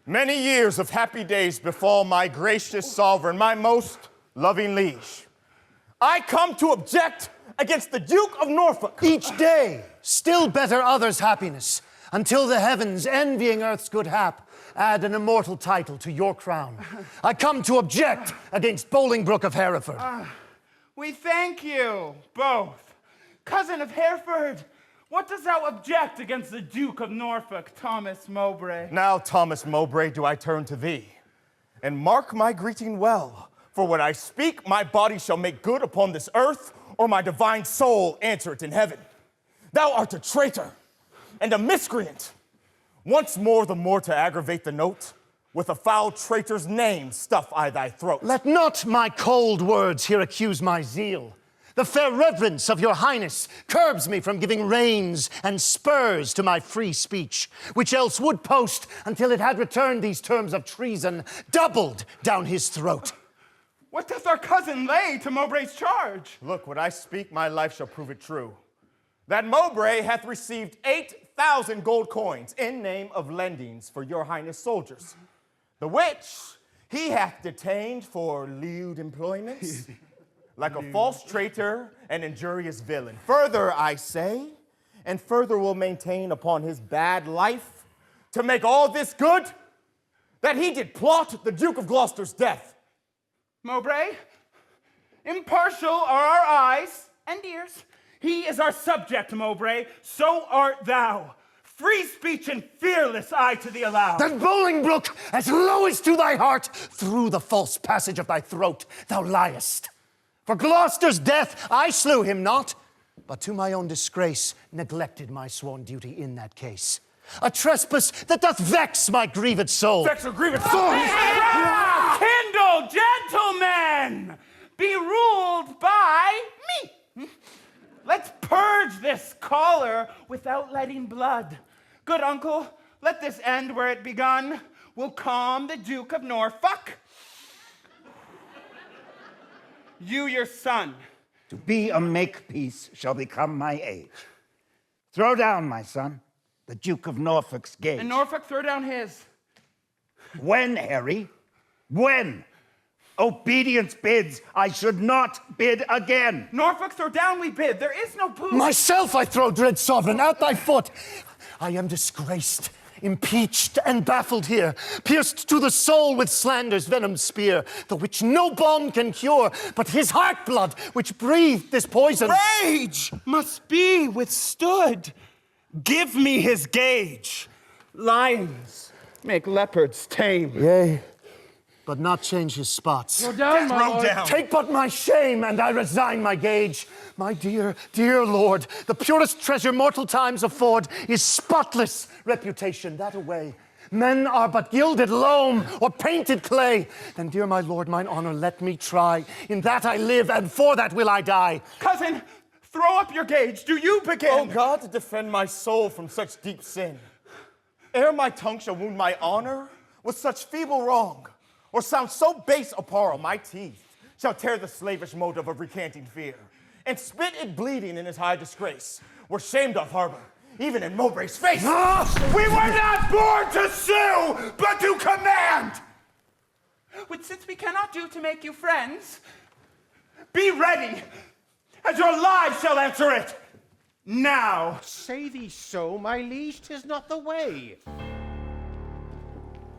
Many years of happy days befall my gracious sovereign, my most loving liege. I come to object against the Duke of Norfolk. Each day, still better others' happiness, until the heavens, envying earth's good hap, add an immortal title to your crown. I come to object against Bolingbroke of Hereford. We thank you, both. Cousin of Hereford, what dost thou object against the Duke of Norfolk, Thomas Mowbray? Now, Thomas Mowbray, do I turn to thee, and mark my greeting well, for when I speak, my body shall make good upon this earth, or my divine soul answer it in heaven. Thou art a traitor and a miscreant. Once more, the more to aggravate the note, with a foul traitor's name stuff I thy throat. Let not my cold words here accuse my zeal. The fair reverence of your highness curbs me from giving reins and spurs to my free speech, which else would post until it had returned these terms of treason doubled down his throat. What doth our cousin lay to Mowbray's charge? Look, when I speak, my life shall prove it true. That Mowbray hath received 8,000 gold coins in name of lendings for your highness soldiers, the which he hath detained for lewd employments, like a false traitor and injurious villain. Further, I say, and further will maintain upon his bad life, to make all this good, that he did plot the Duke of Gloucester's death. Mowbray, impartial are our eyes and ears. He is our subject, Mowbray, so art thou. Free speech and fearless eye to thee allow. Then Bolingbroke, as low as to thy heart, through the false passage of thy throat, thou liest. For Gloucester's death I slew him not, but to my own disgrace neglected my sworn duty in that case. A trespass that doth vex my grieved soul. Vex your grieved soul! Kindle, gentlemen! Be ruled by me. Let's purge this choler without letting blood. Good uncle, let this end where it begun. We'll calm the Duke of Norfolk. You, your son. To be a makepeace shall become my age. Throw down, my son, the Duke of Norfolk's gage. And Norfolk, throw down his. When, Harry? When? Obedience bids, I should not bid again. Norfolk, throw down, we bid. There is no proof. Myself I throw, dread sovereign, at thy foot. I am disgraced, impeached, and baffled here, pierced to the soul with slander's venom spear, the which no balm can cure, but his heart blood, which breathed this poison. Rage must be withstood. Give me his gage. Lions make leopards tame. Yea, but not change his spots. Throw down, my lord. down. Take but my shame, and I resign my gage. My dear, dear lord, the purest treasure mortal times afford is spotless reputation, that away. Men are but gilded loam or painted clay. Then, dear my lord, mine honor let me try. In that I live, and for that will I die. Cousin, throw up your gage. Do you begin? Oh God, defend my soul from such deep sin. Ere my tongue shall wound my honor with such feeble wrong, or sound so base a parle, my teeth shall tear the slavish motive of recanting fear, and spit it bleeding in his high disgrace, where shame doth harbor, even in Mowbray's face. We were not born to sue, but to command. Which since we cannot do to make you friends, be ready, as your lives shall answer it. Now. Say thee so, my liege, 'tis not the way.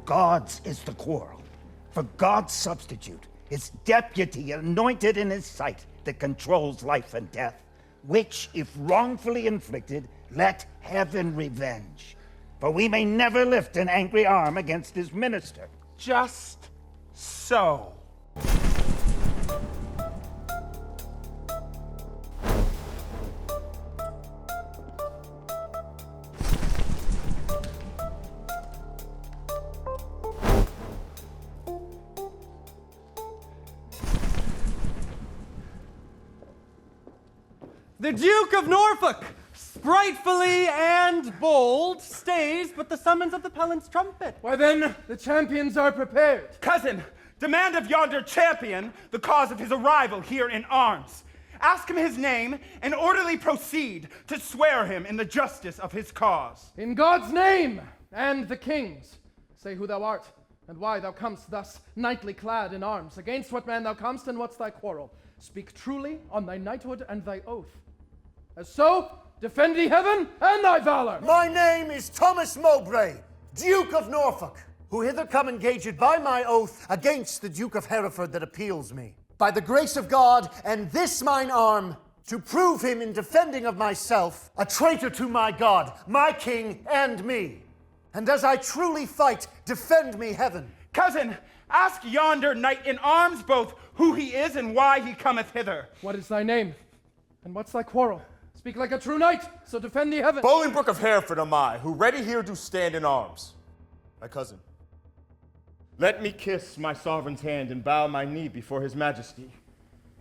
God's is the quarrel. For God's substitute, his deputy anointed in his sight that controls life and death, which, if wrongfully inflicted, let heaven revenge. For we may never lift an angry arm against his minister. Just so. The Duke of Norfolk, sprightfully and bold, stays but the summons of the Pellant's trumpet. Why then, the champions are prepared. Cousin, demand of yonder champion the cause of his arrival here in arms. Ask him his name, and orderly proceed to swear him in the justice of his cause. In God's name, and the king's, say who thou art, and why thou comest thus knightly clad in arms. Against what man thou comest, and what's thy quarrel? Speak truly on thy knighthood and thy oath. As so, defend thee heaven and thy valor. My name is Thomas Mowbray, Duke of Norfolk, who hither come engaged by my oath against the Duke of Hereford that appeals me. By the grace of God and this mine arm, to prove him in defending of myself, a traitor to my God, my king, and me. And as I truly fight, defend me heaven. Cousin, ask yonder knight in arms both who he is and why he cometh hither. What is thy name? And what's thy quarrel? Speak like a true knight, so defend thee heaven. Bolingbroke of Hereford am I, who ready here do stand in arms. My cousin, let me kiss my sovereign's hand and bow my knee before his majesty.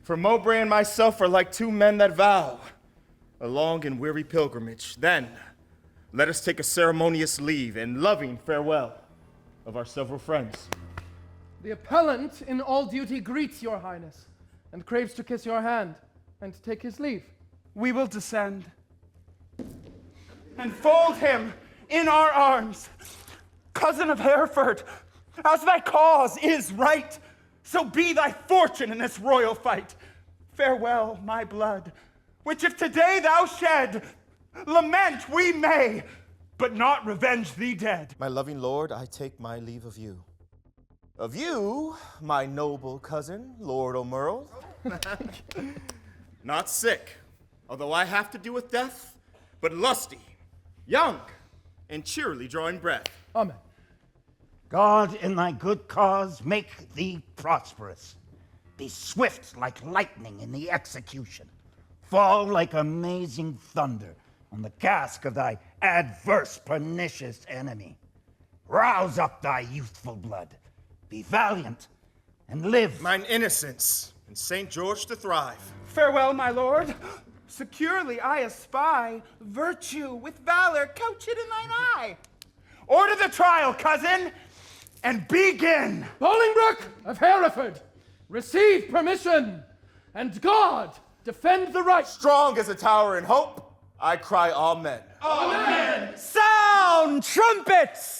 For Mowbray and myself are like two men that vow a long and weary pilgrimage. Then let us take a ceremonious leave and loving farewell of our several friends. The appellant in all duty greets your highness, and craves to kiss your hand, and to take his leave. We will descend and fold him in our arms. Cousin of Hereford, as thy cause is right, so be thy fortune in this royal fight. Farewell, my blood, which if today thou shed, lament we may, but not revenge thee dead. My loving lord, I take my leave of you. Of you, my noble cousin, Lord O'Merle. Not sick, although I have to do with death, but lusty, young, and cheerily drawing breath. Amen. God, in thy good cause, make thee prosperous. Be swift like lightning in the execution. Fall like amazing thunder on the cask of thy adverse, pernicious enemy. Rouse up thy youthful blood. Be valiant and live. Mine innocence, and St. George to thrive. Farewell, my lord. Securely I espy virtue with valor couch it in thine eye. Order the trial, cousin, and begin. Bolingbroke of Hereford, receive permission, and God defend the right. Strong as a tower in hope, I cry amen. Amen. Sound trumpets.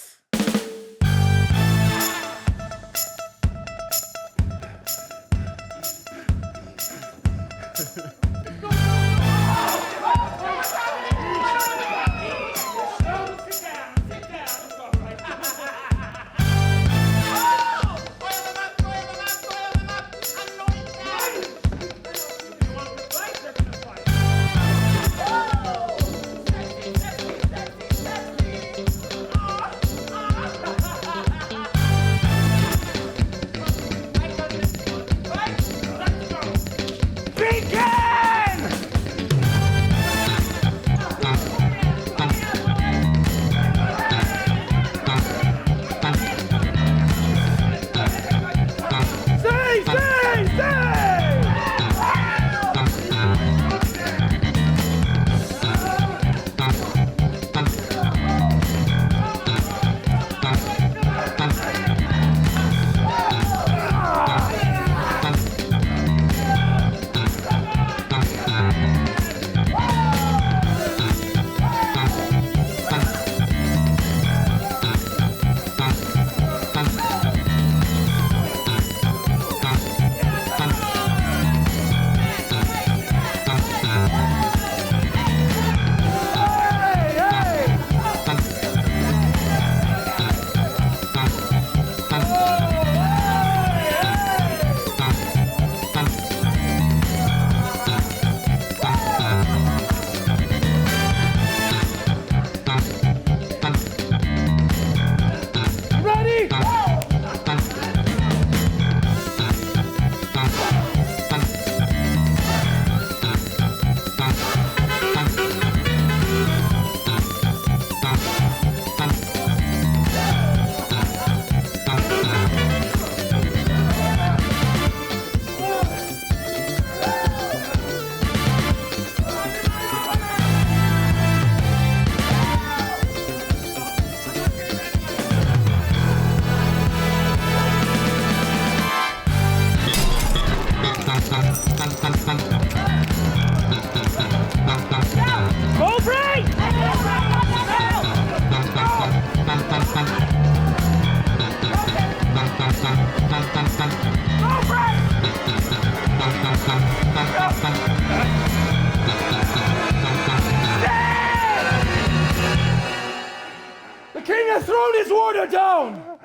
The king has thrown his warder down!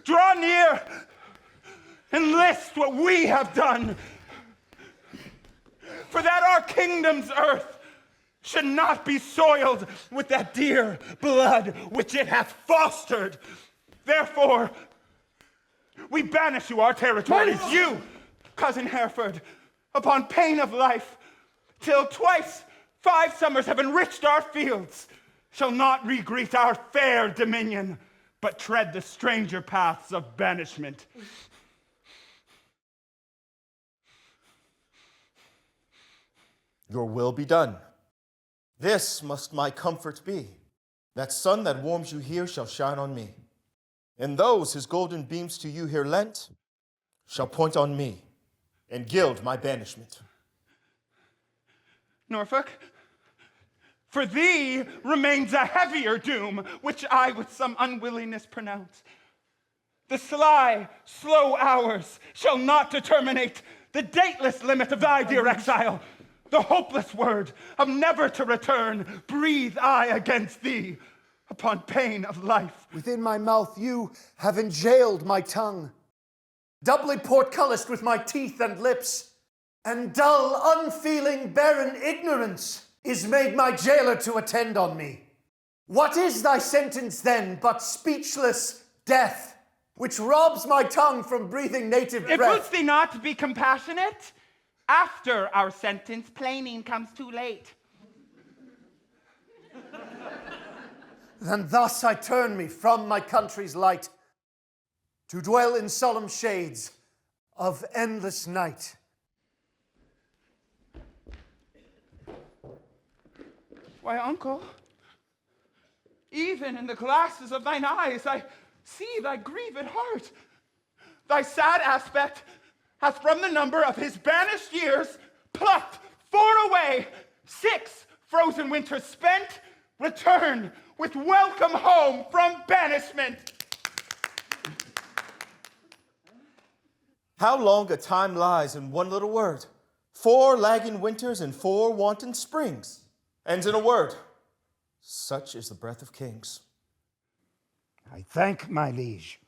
Draw near and list what we have done, for that our kingdom's earth should not be soiled with that dear blood which it hath fostered. Therefore, we banish you our territories, you, cousin Hereford, upon pain of life, till twice 5 summers have enriched our fields, shall not regreet our fair dominion, but tread the stranger paths of banishment. Your will be done. This must my comfort be. That sun that warms you here shall shine on me. And those his golden beams to you here lent shall point on me and gild my banishment. Norfolk, for thee remains a heavier doom, which I with some unwillingness pronounce. The sly, slow hours shall not determinate the dateless limit of thy dear exile, the hopeless word of never to return, breathe I against thee upon pain of life. Within my mouth you have enjailed my tongue, doubly portcullised with my teeth and lips, and dull, unfeeling, barren ignorance is made my jailer to attend on me. What is thy sentence then but speechless death, which robs my tongue from breathing native It breath? boots thee not to be compassionate? After our sentence, plaining comes too late. Then thus I turn me from my country's light, to dwell in solemn shades of endless night. Why, uncle, even in the glasses of thine eyes, I see thy grieved heart. Thy sad aspect hath from the number of his banished years plucked 4 away, 6 frozen winters spent, return with welcome home from banishment. How long a time lies in one little word. 4 lagging winters and 4 wanton springs. Ends in a word. Such is the breath of kings. I thank my liege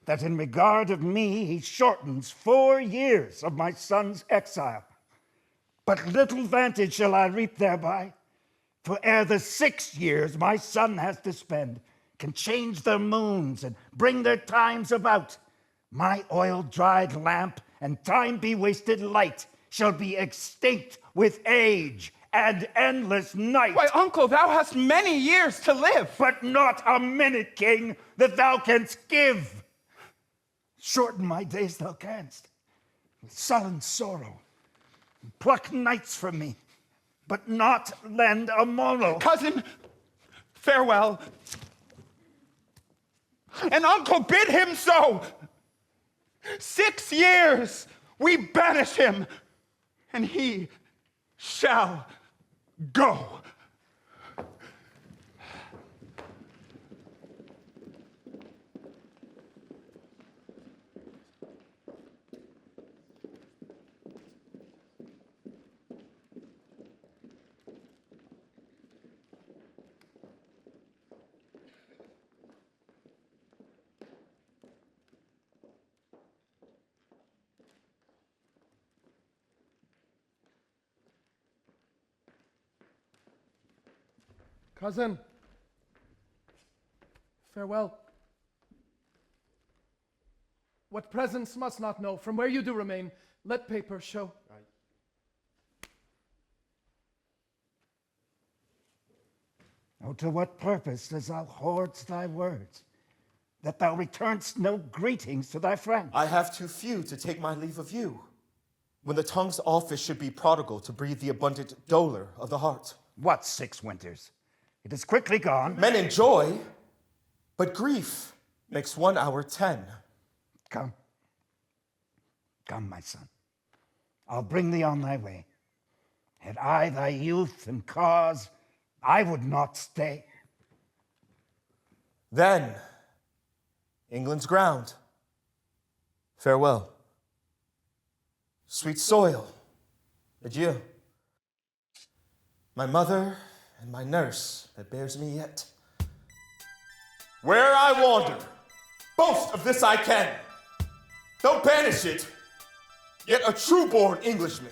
that in regard of me he shortens 4 years of my son's exile. But little vantage shall I reap thereby, for ere the 6 years my son has to spend can change their moons and bring their times about, my oil-dried lamp and time-be-wasted light shall be extinct with age and endless night. Why, uncle, thou hast many years to live. But not a minute, king, that thou canst give. Shorten my days thou canst, with sullen sorrow, and pluck nights from me, but not lend a morrow. Cousin, farewell. And uncle, bid him so. 6 years we banish him, and he shall go. Cousin, farewell. What presence must not know, from where you do remain, let paper show. Oh, to what purpose dost thou hoard thy words, that thou returnest no greetings to thy friend? I have too few to take my leave of you, when the tongue's office should be prodigal to breathe the abundant dolor of the heart. What 6 winters? It is quickly gone. Men enjoy, but grief makes 1 hour 10. Come. Come, my son. I'll bring thee on thy way. Had I thy youth and cause, I would not stay. Then, England's ground, farewell. Sweet soil, adieu. My mother and my nurse that bears me yet. Where I wander, boast of this I can. Though banish it, yet a true-born Englishman.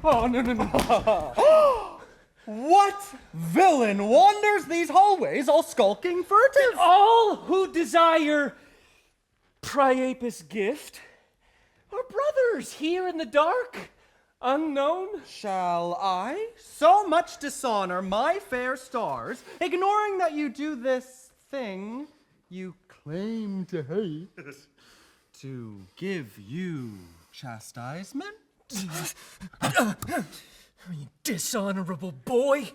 Oh, no. What villain wanders these hallways all skulking furtive? All who desire Priapus' gift are brothers here in the dark, unknown. Shall I so much dishonor my fair stars, ignoring that you do this thing you claim to hate, to give you chastisement? Dishonorable boy,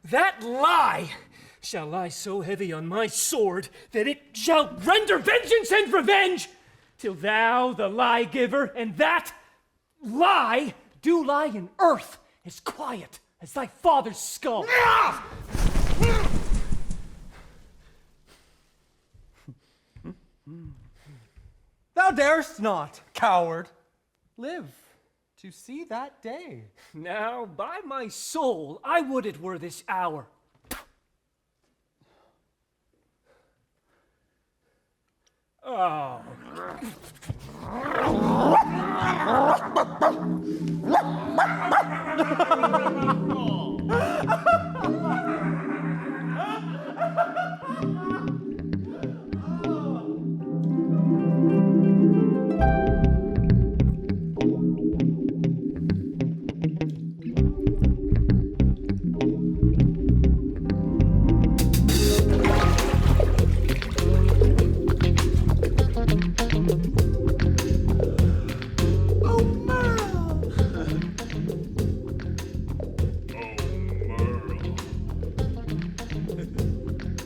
that lie shall lie so heavy on my sword that it shall render vengeance and revenge, till thou, the lie giver, and that lie do lie in earth as quiet as thy father's skull. Thou darest not, coward, live to see that day. Now, by my soul, I would it were this hour. Oh.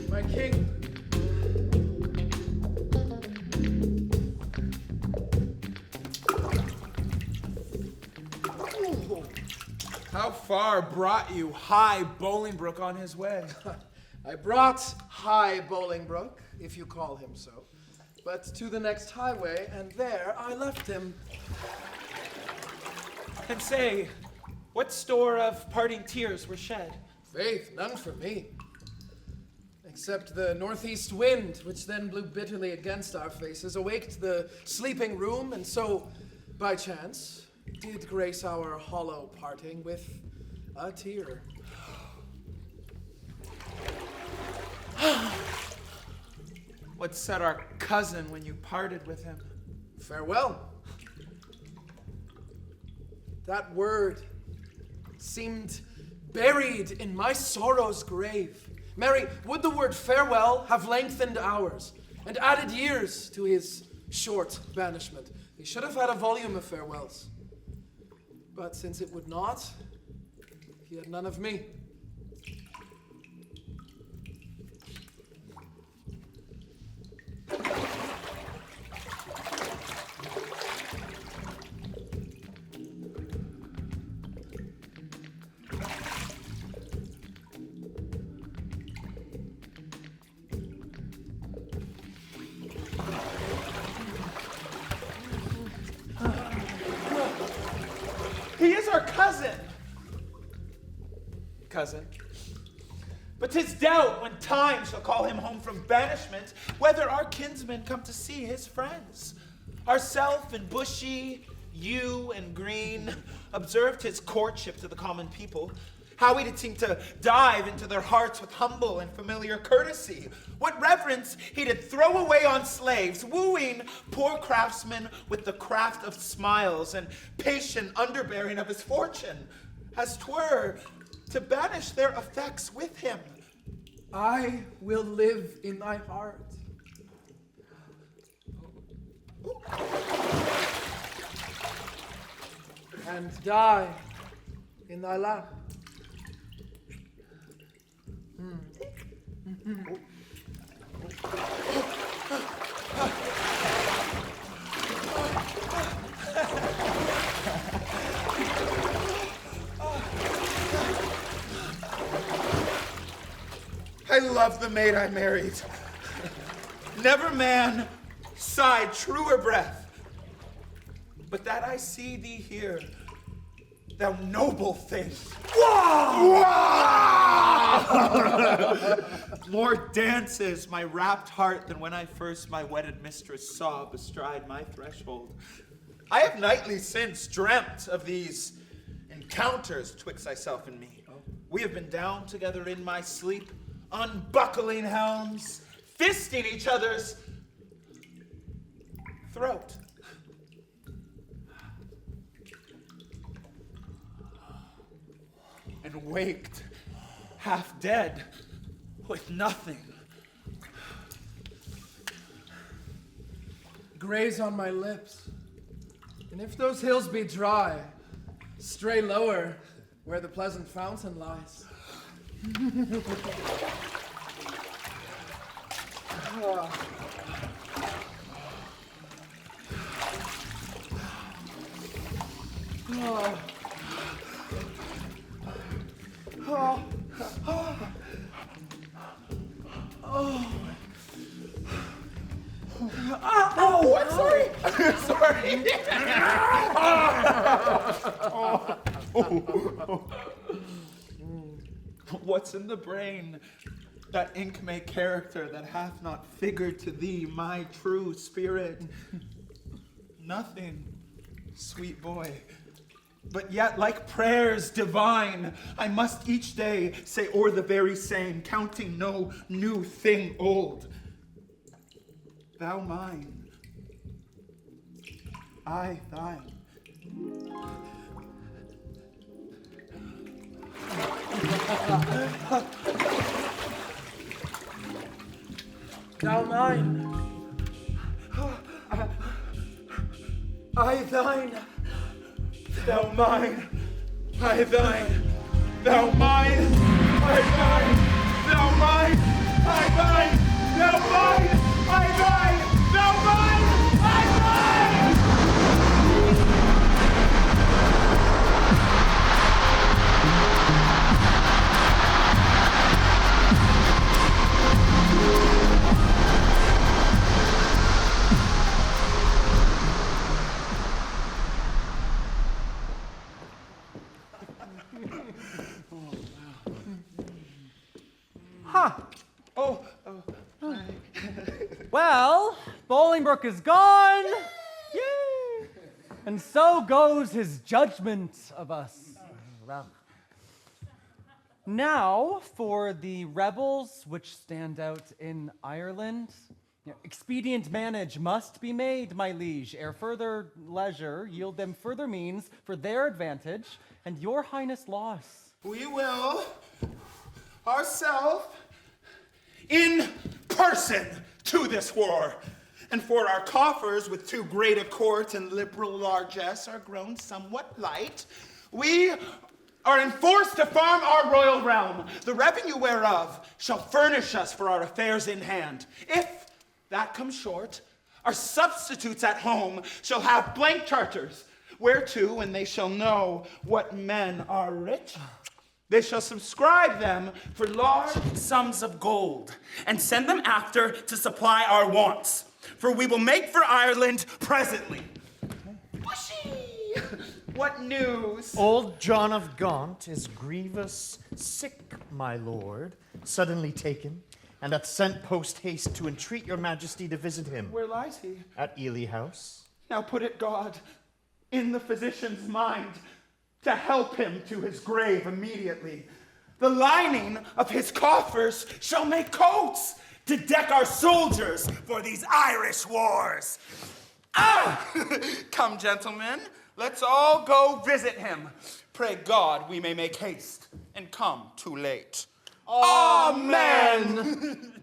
My king. How far brought you high Bolingbroke on his way? I brought High Bolingbroke, if you call him so, but to the next highway, and there I left him. And say, what store of parting tears were shed? Faith, none for me. Except the northeast wind, which then blew bitterly against our faces, awaked the sleeping room, and so, by chance, did grace our hollow parting with a tear. What said our cousin when you parted with him? Farewell. That word seemed buried in my sorrow's grave. Mary, would the word farewell have lengthened hours and added years to his short banishment? He should have had a volume of farewells. But since it would not, he had none of me. He is our cousin. Cousin. But 'tis doubt when time shall call him home from banishment, whether our kinsmen come to see his friends. Ourself and Bushy, you and Green, observed his courtship to the common people. How he did seem to dive into their hearts with humble and familiar courtesy. What reverence he did throw away on slaves, wooing poor craftsmen with the craft of smiles and patient underbearing of his fortune, as 'twere to banish their effects with him. I will live in thy heart. And die in thy lap. I love the maid I married. Never man sighed truer breath. But that I see thee here, thou noble thing. More dances my rapt heart than when I first my wedded mistress saw bestride my threshold. I have nightly since dreamt of these encounters twixt thyself and me. We have been down together in my sleep, unbuckling helms, fisting each other's throat. And waked, half dead, with nothing. Graze on my lips, and if those hills be dry, stray lower where the pleasant fountain lies. Oh, I'm sorry. I'm sorry. What's in the brain? That ink may character that hath not figured to thee my true spirit. Nothing, sweet boy. But yet, like prayers divine, I must each day say o'er the very same, counting no new thing old. Thou mine, I thine. Thou mine, I thine. Thou mine, I thine. Thou mine, I thine. Thou mine, I thine. Thou mine, I thine. Thou mine, I thine. Well, Bolingbroke is gone. Yay! And so goes his judgment of us. Now, for the rebels which stand out in Ireland, expedient manage must be made, my liege, ere further leisure yield them further means for their advantage and your highness loss. We will ourselves in person to this war. And for our coffers with too great a court and liberal largesse are grown somewhat light, we are enforced to farm our royal realm, the revenue whereof shall furnish us for our affairs in hand. If that comes short, our substitutes at home shall have blank charters, whereto, when they shall know what men are rich, they shall subscribe them for large sums of gold, and send them after to supply our wants. For we will make for Ireland presently. Bushy! What news? Old John of Gaunt is grievous sick, my lord, suddenly taken, and hath sent post haste to entreat your majesty to visit him. Where lies he? At Ely House. Now put it, God, in the physician's mind to help him to his grave immediately. The lining of his coffers shall make coats to deck our soldiers for these Irish wars. Ah! Come, gentlemen, let's all go visit him. Pray God we may make haste and come too late. Amen.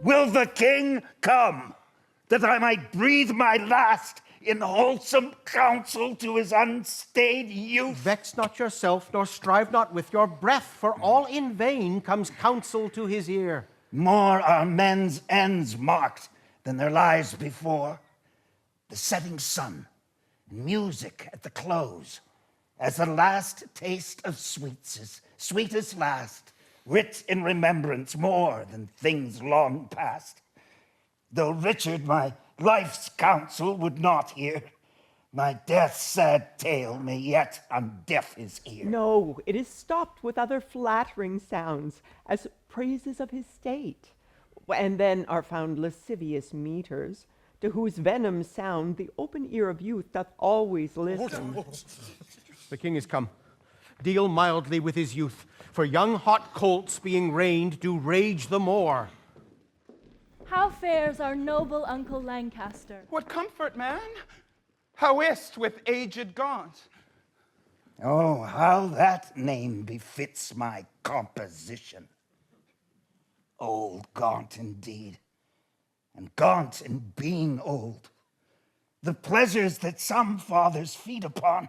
Will the king come, that I might breathe my last in wholesome counsel to his unstayed youth. Vex not yourself, nor strive not with your breath, for all in vain comes counsel to his ear. More are men's ends marked than their lives before. The setting sun, music at the close, as the last taste of sweets is sweetest last, writ in remembrance more than things long past. Though Richard my life's counsel would not hear, my death's sad tale may yet undeaf his ear. No, it is stopped with other flattering sounds, as praises of his state. And then are found lascivious meters, to whose venom sound the open ear of youth doth always listen. The king is come. Deal mildly with his youth, for young hot colts being reined do rage the more. How fares our noble Uncle Lancaster? What comfort, man? How is't with aged Gaunt? Oh, how that name befits my composition. Old Gaunt indeed, and Gaunt in being old. The pleasures that some fathers feed upon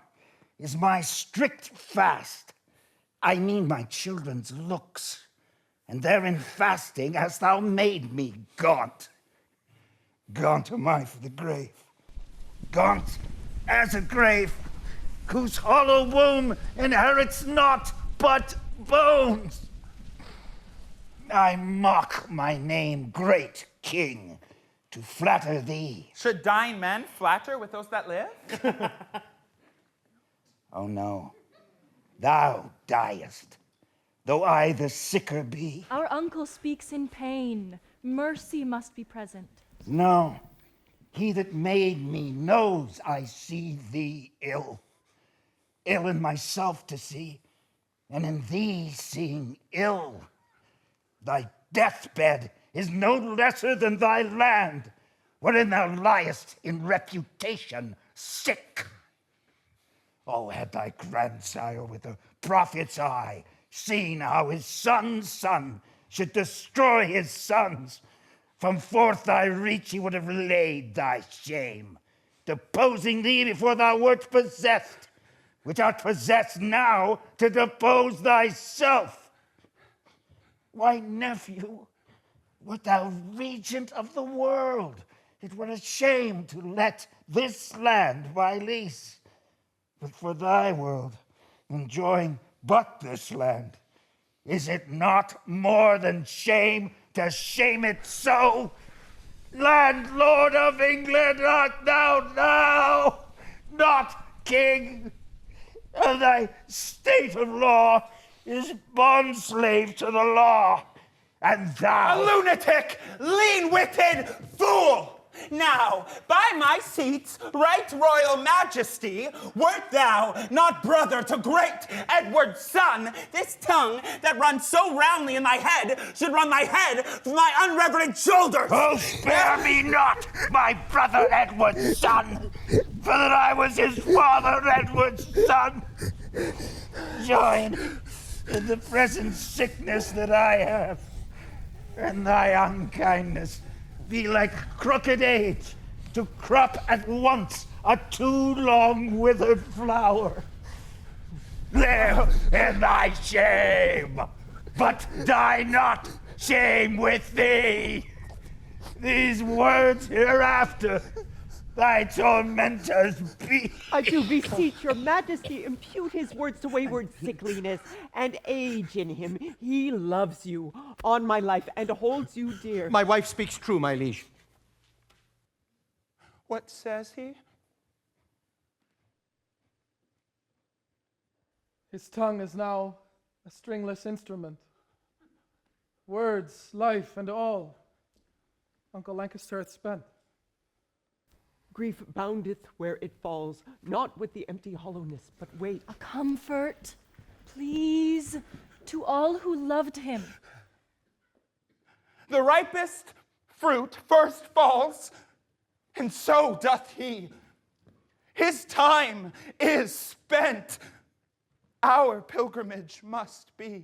is my strict fast. I mean my children's looks, and therein fasting hast thou made me gaunt. Gaunt am I for the grave, gaunt as a grave, whose hollow womb inherits naught but bones. I mock my name, great king, to flatter thee. Should dying men flatter with those that live? Oh no, thou diest, though I the sicker be. Our uncle speaks in pain. Mercy must be present. No, he that made me knows I see thee ill. Ill in myself to see, and in thee seeing ill. Thy deathbed is no lesser than thy land, wherein thou liest in reputation sick. Oh, had thy grandsire with a prophet's eye seen how his son's son should destroy his sons, from forth thy reach he would have laid thy shame, deposing thee before thou wert possessed, which art possessed now to depose thyself. Why, nephew, wert thou regent of the world, it were a shame to let this land by lease. But for thy world, enjoying but this land, is it not more than shame to shame it so? Landlord of England art thou now, not king, and thy state of law is bondslave to the law, and thou... A lunatic, lean-witted fool! Now, by my seats, right royal majesty, wert thou not brother to great Edward's son, this tongue that runs so roundly in thy head should run thy head from thy unreverent shoulders. Oh, spare me not, my brother Edward's son, for that I was his father Edward's son. Join in the present sickness that I have, and thy unkindness be like crooked age to crop at once a too long withered flower. Live in thy shame, but die not shame with thee. These words hereafter thy tormentors be. I do beseech your majesty, impute his words to wayward sickliness and age in him. He loves you on my life and holds you dear. My wife speaks true, my liege. What says he? His tongue is now a stringless instrument. Words, life, and all Uncle Lancaster hath spent. Grief boundeth where it falls, not with the empty hollowness, but wait. A comfort, please, to all who loved him. The ripest fruit first falls, and so doth he. His time is spent. Our pilgrimage must be.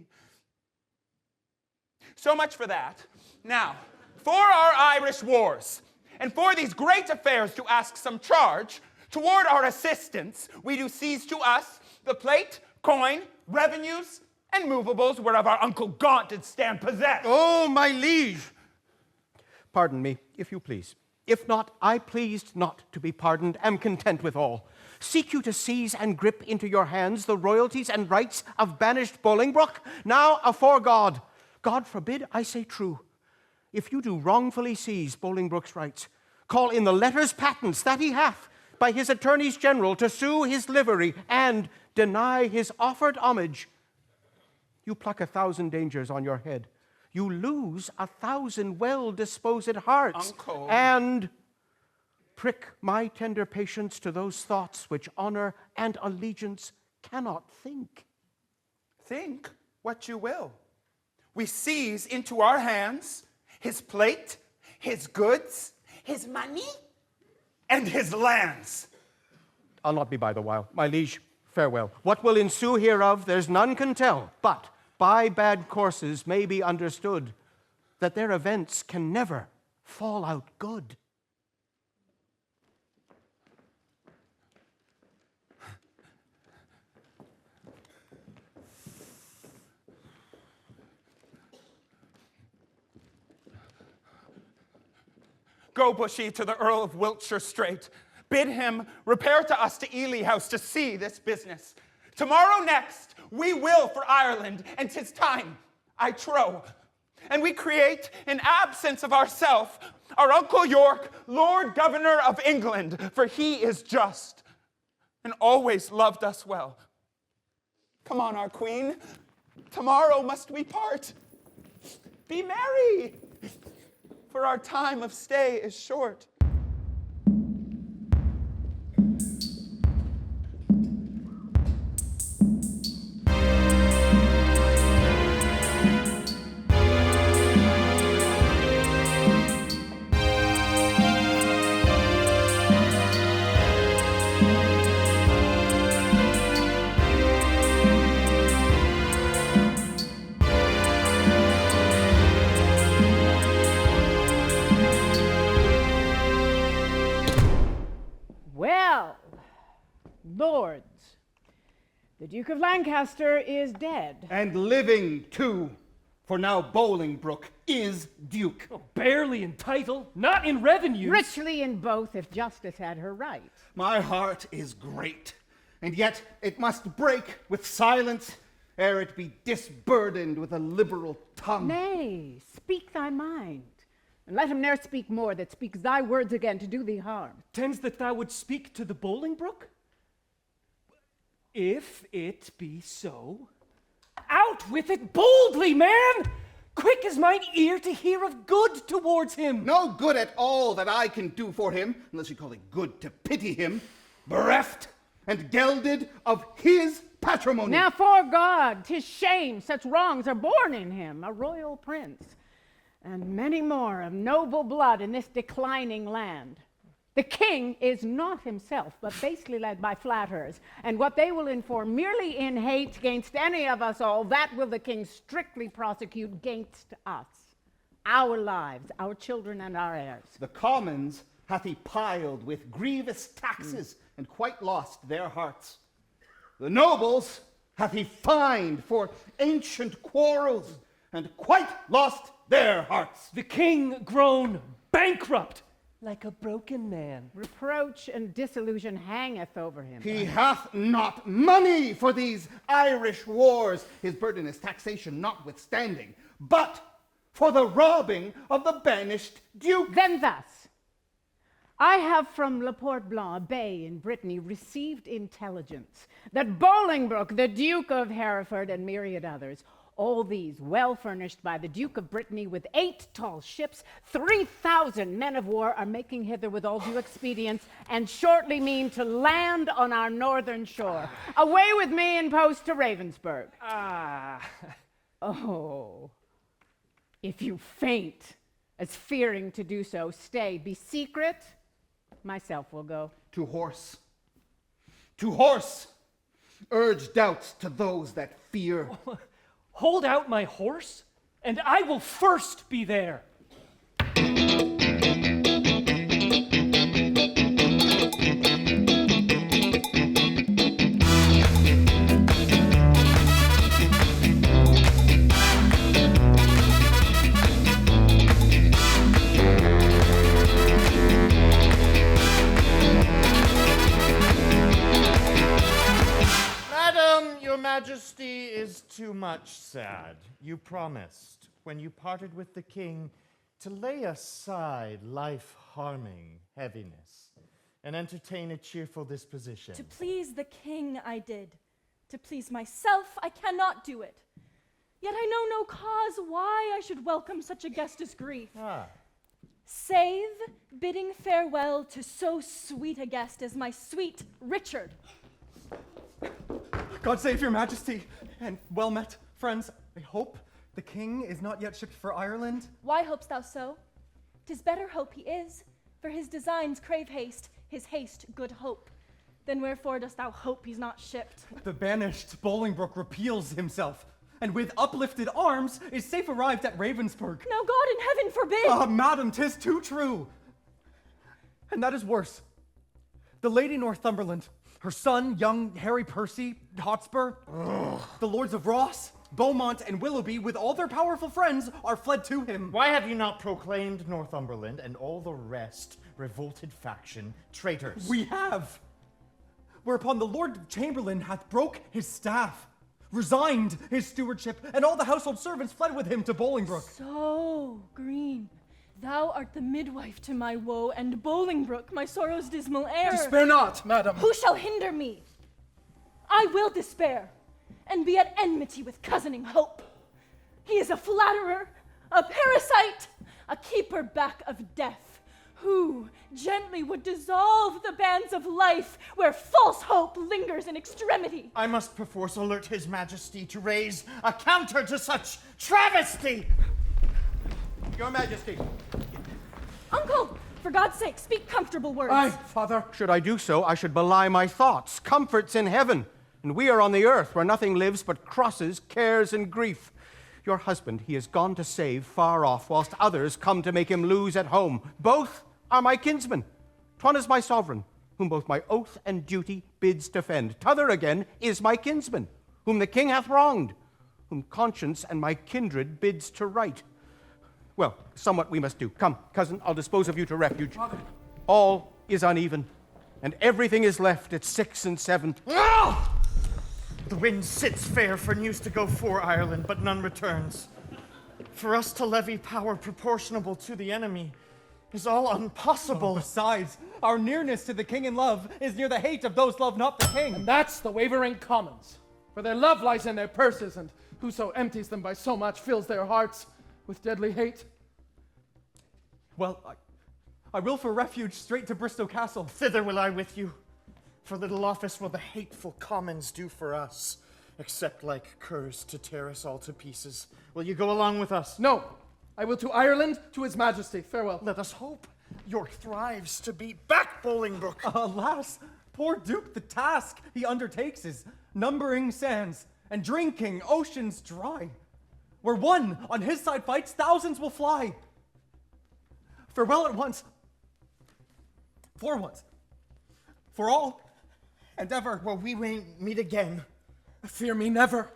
So much for that. Now, for our Irish wars. And for these great affairs to ask some charge, toward our assistance, we do seize to us the plate, coin, revenues, and movables whereof our uncle Gaunt did stand possessed. Oh, my liege! Pardon me, if you please. If not, I pleased not to be pardoned, am content with all. Seek you to seize and grip into your hands the royalties and rights of banished Bolingbroke? Now, afore God, God forbid I say true, if you do wrongfully seize Bolingbroke's rights, call in the letters patents that he hath by his attorneys general to sue his livery and deny his offered homage, you pluck 1,000 dangers on your head. You lose 1,000 well-disposed hearts. Uncle. And prick my tender patience to those thoughts which honor and allegiance cannot think. Think what you will. We seize into our hands his plate, his goods, his money, and his lands. I'll not be by the while. My liege, farewell. What will ensue hereof, there's none can tell, but by bad courses may be understood that their events can never fall out good. Go, Bushy, to the Earl of Wiltshire straight. Bid him repair to us to Ely House to see this business. Tomorrow next, we will for Ireland, and 'tis time, I trow. And we create, in absence of ourself, our Uncle York, Lord Governor of England, for he is just, and always loved us well. Come on, our queen, tomorrow must we part. Be merry, for our time of stay is short. Lords, the Duke of Lancaster is dead. And living, too, for now Bolingbroke is Duke. Oh, barely in title, not in revenue. Richly in both, if justice had her right. My heart is great, and yet it must break with silence, ere it be disburdened with a liberal tongue. Nay, speak thy mind, and let him ne'er speak more that speaks thy words again to do thee harm. Tends that thou would speak to the Bolingbroke? If it be so, out with it boldly, man! Quick is mine ear to hear of good towards him. No good at all that I can do for him, unless you call it good to pity him, bereft and gelded of his patrimony. Now, for God, 'tis shame such wrongs are born in him, a royal prince, and many more of noble blood in this declining land. The king is not himself, but basely led by flatterers, and what they will inform merely in hate gainst any of us all, that will the king strictly prosecute gainst us, our lives, our children, and our heirs. The commons hath he piled with grievous taxes, and quite lost their hearts. The nobles hath he fined for ancient quarrels, and quite lost their hearts. The king grown bankrupt, like a broken man. Reproach and disillusion hangeth over him. He hath not money for these Irish wars, his burden is taxation notwithstanding, but for the robbing of the banished duke. Then thus, I have from Le Port Blanc, a bay in Brittany, received intelligence that Bolingbroke, the Duke of Hereford, and myriad others, all these well furnished by the Duke of Brittany with 8 tall ships, 3,000 men of war, are making hither with all due expedience, and shortly mean to land on our northern shore. Away with me in post to Ravensburg. Oh, if you faint as fearing to do so, stay, be secret. Myself will go. To horse. To horse! Urge doubts to those that fear. Hold out my horse, and I will first be there. Majesty is too much sad. You promised, when you parted with the king, to lay aside life-harming heaviness and entertain a cheerful disposition. To please the king I did. To please myself I cannot do it. Yet I know no cause why I should welcome such a guest as grief. Save bidding farewell to so sweet a guest as my sweet Richard. God save your majesty, and well met, friends. I hope the king is not yet shipped for Ireland. Why hopest thou so? 'Tis better hope he is, for his designs crave haste, his haste good hope. Then wherefore dost thou hope he's not shipped? The banished Bolingbroke repeals himself, and with uplifted arms is safe arrived at Ravensburg. Now God in heaven forbid! Madam, 'tis too true. And that is worse. The Lady Northumberland, her son, young Harry Percy, Hotspur, the lords of Ross, Beaumont, and Willoughby, with all their powerful friends, are fled to him. Why have you not proclaimed Northumberland and all the rest revolted faction traitors? We have. Whereupon the Lord Chamberlain hath broke his staff, resigned his stewardship, and all the household servants fled with him to Bolingbroke. So, Green, thou art the midwife to my woe, and Bolingbroke my sorrow's dismal heir. Despair not, madam. Who shall hinder me? I will despair, and be at enmity with cousining Hope. He is a flatterer, a parasite, a keeper back of death, who gently would dissolve the bands of life where false hope lingers in extremity. I must perforce alert his majesty to raise a counter to such travesty. Your majesty. Uncle, for God's sake, speak comfortable words. Aye, father. Should I do so, I should belie my thoughts. Comfort's in heaven, and we are on the earth where nothing lives but crosses, cares, and grief. Your husband he has gone to save far off, whilst others come to make him lose at home. Both are my kinsmen. One is my sovereign, whom both my oath and duty bids defend. T'other again is my kinsman, whom the king hath wronged, whom conscience and my kindred bids to right. Well, somewhat we must do. Come, cousin, I'll dispose of you to refuge. Father. All is uneven, and everything is left at 6 and 7. The wind sits fair for news to go for Ireland, but none returns. For us to levy power proportionable to the enemy is all impossible. Besides, our nearness to the king in love is near the hate of those love not the king. And that's the wavering commons. For their love lies in their purses, and whoso empties them by so much fills their hearts with deadly hate. Well, I will for refuge straight to Bristow Castle. Thither will I with you. For little office will the hateful commons do for us, except like curs to tear us all to pieces. Will you go along with us? No, I will to Ireland, to his majesty. Farewell. Let us hope York thrives to beat back Bolingbroke. Alas, poor Duke, the task he undertakes is numbering sands and drinking oceans dry. Where one on his side fights, thousands will fly. Farewell at once. For once. For all. And ever. Well, we may meet again. Fear me never.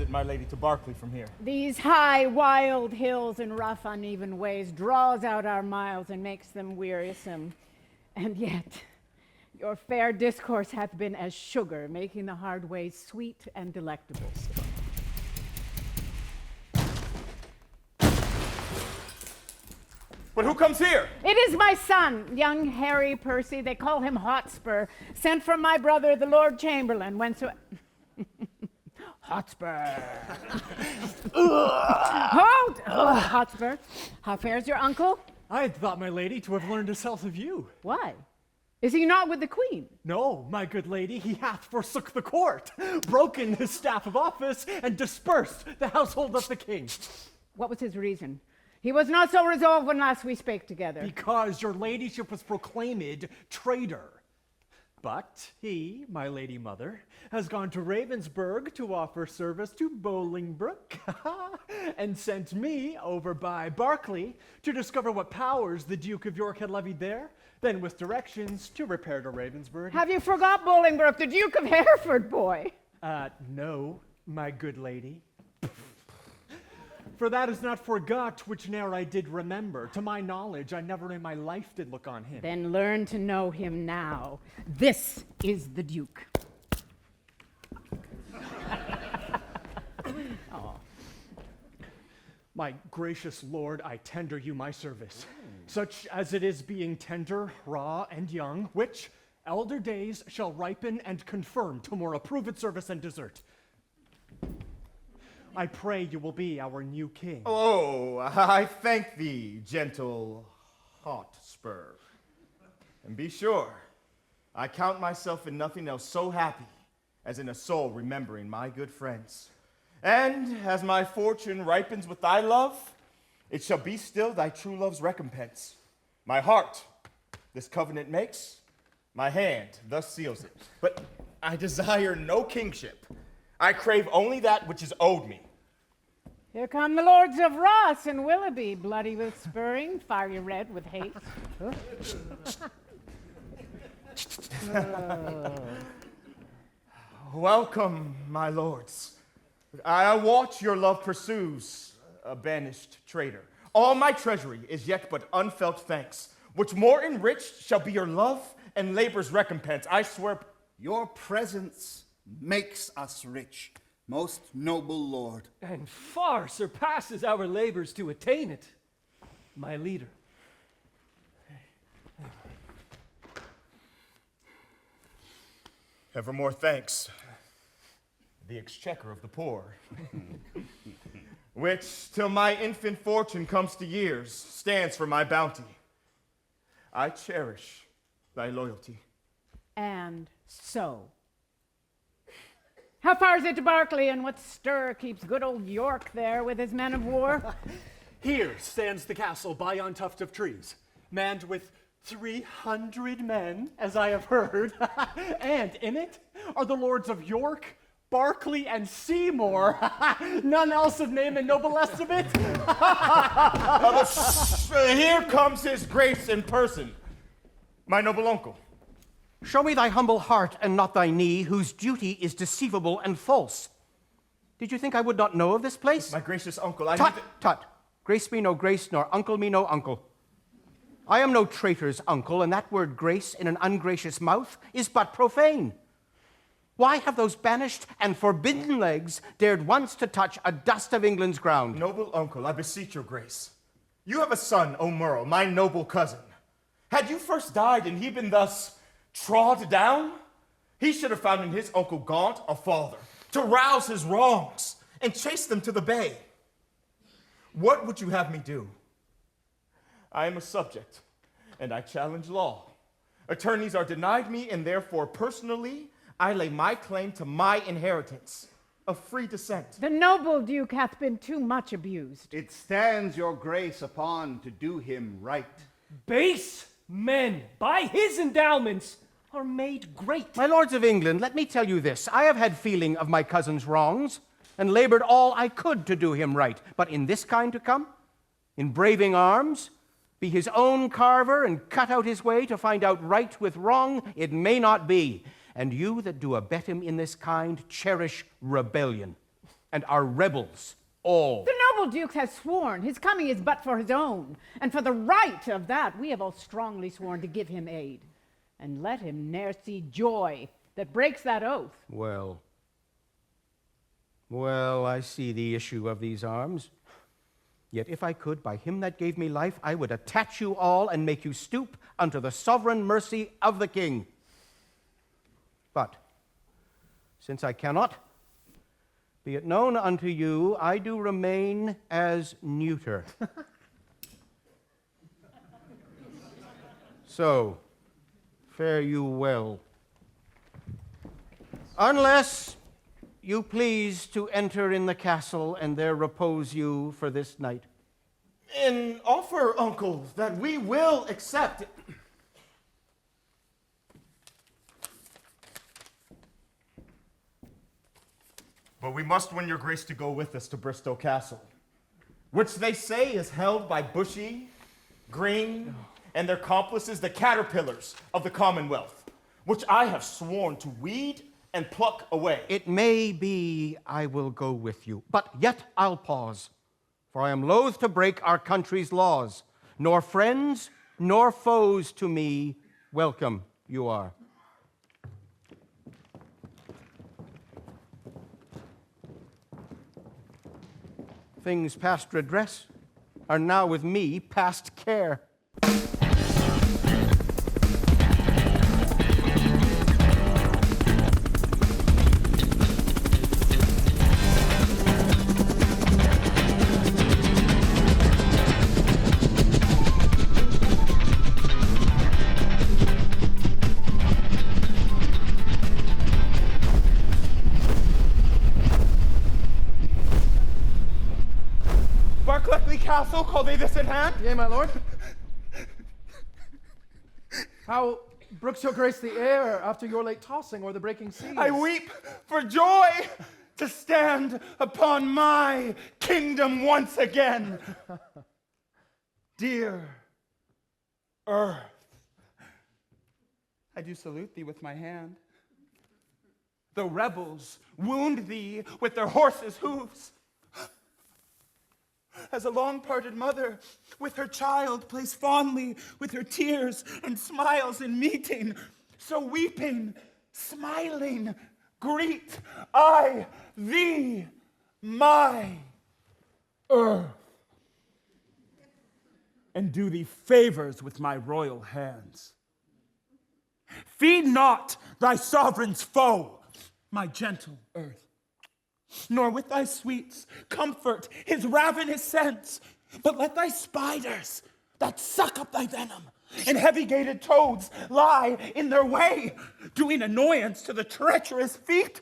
My lady, to Berkeley from here. These high, wild hills and rough, uneven ways draws out our miles and makes them wearisome. And yet, your fair discourse hath been as sugar, making the hard ways sweet and delectable. But who comes here? It is my son, young Harry Percy. They call him Hotspur, sent from my brother, the Lord Chamberlain, whenso... Hotspur. Hold! Hotspur, how fares your uncle? I had thought, my lady, to have learned to south of you. Why? Is he not with the queen? No, my good lady, he hath forsook the court, broken his staff of office, and dispersed the household of the king. What was his reason? He was not so resolved when last we spake together. Because your ladyship was proclaimed traitor. But he, my lady mother, has gone to Ravensburg to offer service to Bolingbroke, and sent me over by Berkeley to discover what powers the Duke of York had levied there, then with directions to repair to Ravensburg. Have you forgot Bolingbroke, the Duke of Hereford, boy? No, my good lady. For that is not forgot which ne'er I did remember. To my knowledge, I never in my life did look on him. Then learn to know him now. This is the Duke. Oh. My gracious lord, I tender you my service, such as it is being tender, raw, and young, which elder days shall ripen and confirm to more approved service and desert. I pray you will be our new king. Oh, I thank thee, gentle Hotspur. And be sure, I count myself in nothing else so happy as in a soul remembering my good friends. And as my fortune ripens with thy love, it shall be still thy true love's recompense. My heart this covenant makes, my hand thus seals it. But I desire no kingship. I crave only that which is owed me. Here come the lords of Ross and Willoughby, bloody with spurring, fiery red with hate. Welcome, my lords. I watch your love pursues a banished traitor. All my treasury is yet but unfelt thanks, which more enriched shall be your love and labor's recompense. I swear. Your presence makes us rich, most noble lord. And far surpasses our labors to attain it, my leader. Evermore thanks, the exchequer of the poor, which, till my infant fortune comes to years, stands for my bounty. I cherish thy loyalty. And so. How far is it to Berkeley, and what stir keeps good old York there with his men of war? Here stands the castle by yon tuft of trees, manned with 300 men, as I have heard, and in it are the lords of York, Berkeley, and Seymour. None else of name and noblesse of it. Here comes his grace in person, my noble uncle. Show me thy humble heart and not thy knee, whose duty is deceivable and false. Did you think I would not know of this place? My gracious uncle, Tut! Grace me no grace, nor uncle me no uncle. I am no traitor's uncle, and that word grace in an ungracious mouth is but profane. Why have those banished and forbidden legs dared once to touch a dust of England's ground? Noble uncle, I beseech your grace. You have a son, O Merle, my noble cousin. Had you first died and he been thus trod down, he should have found in his uncle Gaunt a father to rouse his wrongs and chase them to the bay. What would you have me do? I am a subject, and I challenge law. Attorneys are denied me, and therefore, personally, I lay my claim to my inheritance of free descent. The noble Duke hath been too much abused. It stands your grace upon to do him right. Base men, by his endowments, are made great. My lords of England, let me tell you this. I have had feeling of my cousin's wrongs, and labored all I could to do him right. But in this kind to come, in braving arms, be his own carver and cut out his way to find out right with wrong, it may not be. And you that do abet him in this kind cherish rebellion, and are rebels all. The noble Duke has sworn his coming is but for his own, and for the right of that we have all strongly sworn to give him aid. And let him ne'er see joy that breaks that oath. Well, I see the issue of these arms. Yet if I could, by him that gave me life, I would attach you all and make you stoop unto the sovereign mercy of the king. But since I cannot, be it known unto you, I do remain as neuter. So, Fare you well. Unless you please to enter in the castle and there repose you for this night. An offer, uncle, that we will accept. But we must win your grace to go with us to Bristow Castle, which they say is held by Bushy, Green, and their accomplices, the caterpillars of the Commonwealth, which I have sworn to weed and pluck away. It may be I will go with you, but yet I'll pause, for I am loath to break our country's laws. Nor friends nor foes to me welcome you are. Things past redress are now with me past care. Castle, call they this in hand? Yea, my lord. How brooks your grace the air after your late tossing or the breaking seas? I weep for joy to stand upon my kingdom once again. Dear earth, I do salute thee with my hand. The rebels wound thee with their horses' hooves. As a long-parted mother with her child plays fondly with her tears and smiles in meeting, so weeping, smiling, greet I thee, my earth, and do thee favors with my royal hands. Feed not thy sovereign's foe, my gentle earth, nor with thy sweets comfort his ravenous sense, but let thy spiders that suck up thy venom and heavy-gated toads lie in their way, doing annoyance to the treacherous feet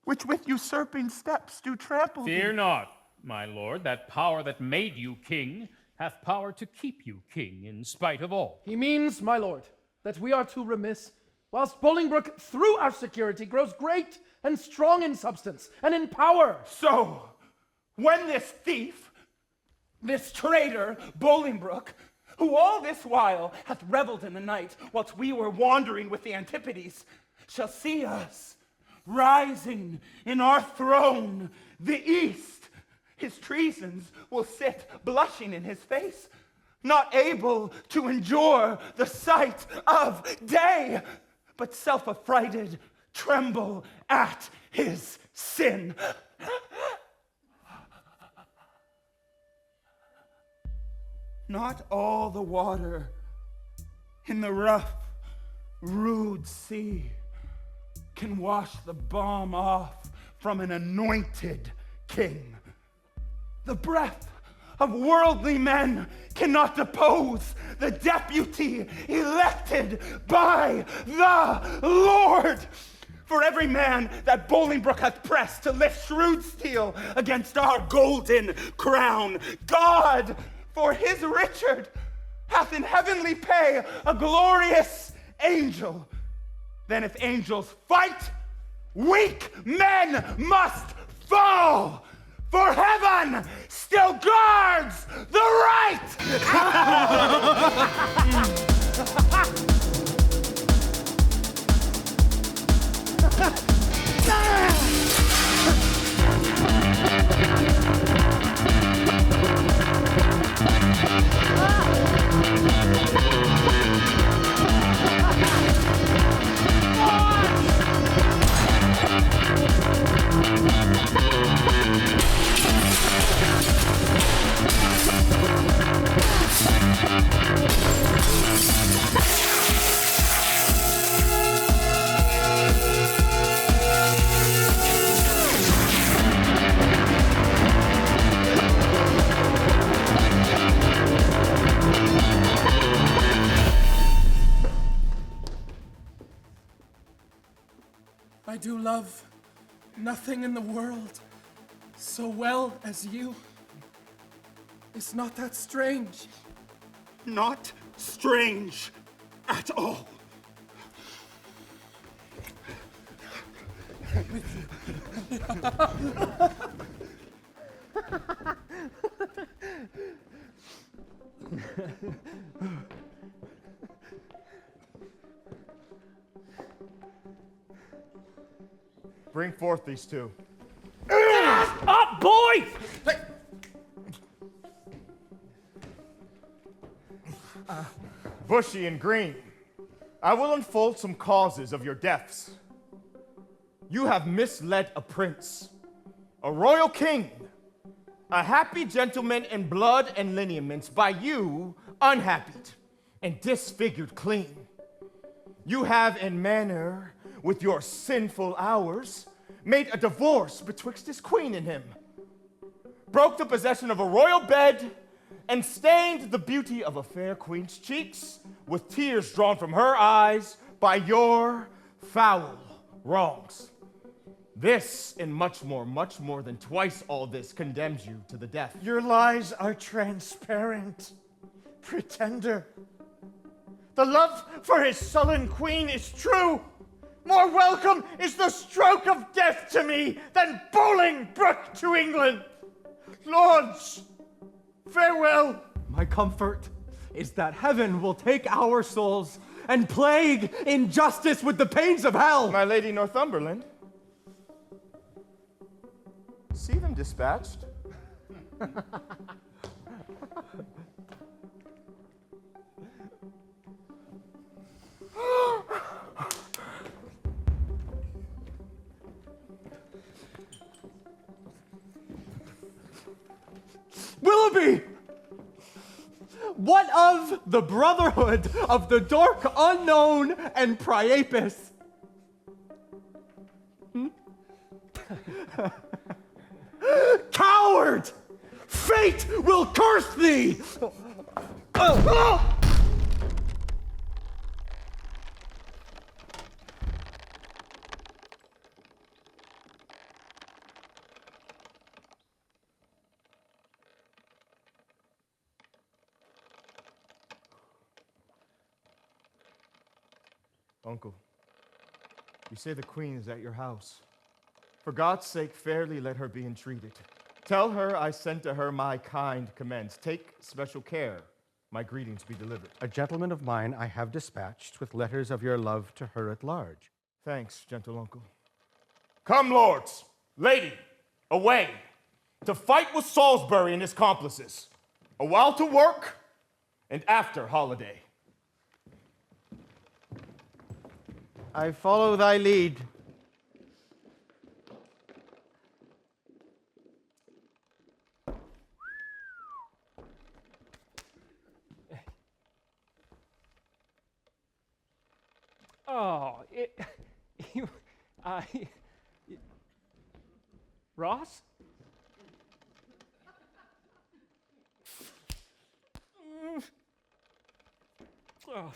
which with usurping steps do trample thee. Fear not, my lord, that power that made you king hath power to keep you king in spite of all. He means, my lord, that we are too remiss, whilst Bolingbroke, through our security, grows great and strong in substance and in power. So, when this thief, this traitor, Bolingbroke, who all this while hath reveled in the night, whilst we were wandering with the Antipodes, shall see us rising in our throne, the east, his treasons will sit blushing in his face, not able to endure the sight of day, but self-affrighted, tremble at his sin. Not all the water in the rough, rude sea can wash the balm off from an anointed king. The breath of worldly men cannot depose the deputy elected by the Lord. For every man that Bolingbroke hath pressed to lift shrewd steel against our golden crown, God, for his Richard, hath in heavenly pay a glorious angel. Then if angels fight, weak men must fall, for heaven still guards the right. I do love nothing in the world so well as you. Is not that strange? Not strange at all. Bring forth these two. Up, boy! Bushy and Green, I will unfold some causes of your deaths. You have misled a prince, a royal king, a happy gentleman in blood and lineaments, by you unhappied and disfigured clean. You have in manner with your sinful hours made a divorce betwixt his queen and him, broke the possession of a royal bed, and stained the beauty of a fair queen's cheeks with tears drawn from her eyes by your foul wrongs. This and much more than twice all this condemns you to the death. Your lies are transparent, pretender. The love for his sullen queen is true. More welcome is the stroke of death to me than Bolingbroke to England. Lords, farewell. My comfort is that heaven will take our souls and plague injustice with the pains of hell. My Lady Northumberland, see them dispatched. Willoughby! What of the brotherhood of the dark unknown and Priapus? Coward! Fate will curse thee! Uncle, you say the queen is at your house. For God's sake, fairly let her be entreated. Tell her I sent to her my kind commends. Take special care my greetings be delivered. A gentleman of mine I have dispatched with letters of your love to her at large. Thanks, gentle uncle. Come, lords, lady, away, to fight with Salisbury and his accomplices. A while to work, and after holiday. I follow thy lead. Oh, Ross? Oh.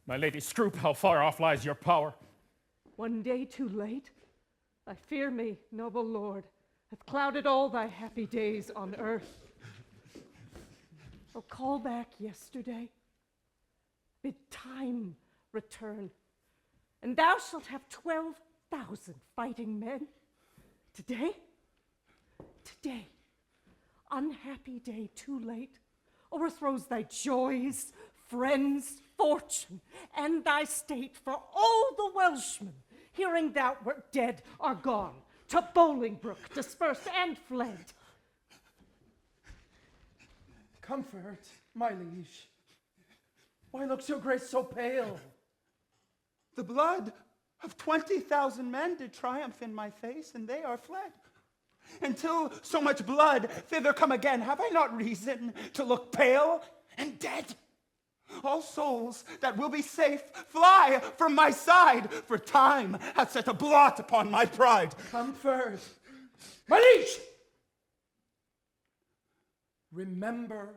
My lady Scroop, how far off lies your power? One day too late? I fear me, noble lord, hath clouded all thy happy days on earth. Oh, call back yesterday, bid time return, and thou shalt have 12,000 fighting men. Today, unhappy day too late. overthrows thy joys, friends, fortune, and thy state, for all the Welshmen, hearing thou wert dead, are gone, to Bolingbroke dispersed and fled. Comfort, my liege. Why looks your grace so pale? The blood of 20,000 men did triumph in my face, and they are fled. Until so much blood thither come again, have I not reason to look pale and dead? All souls that will be safe fly from my side, for time hath set a blot upon my pride. Comfort, my liege! Remember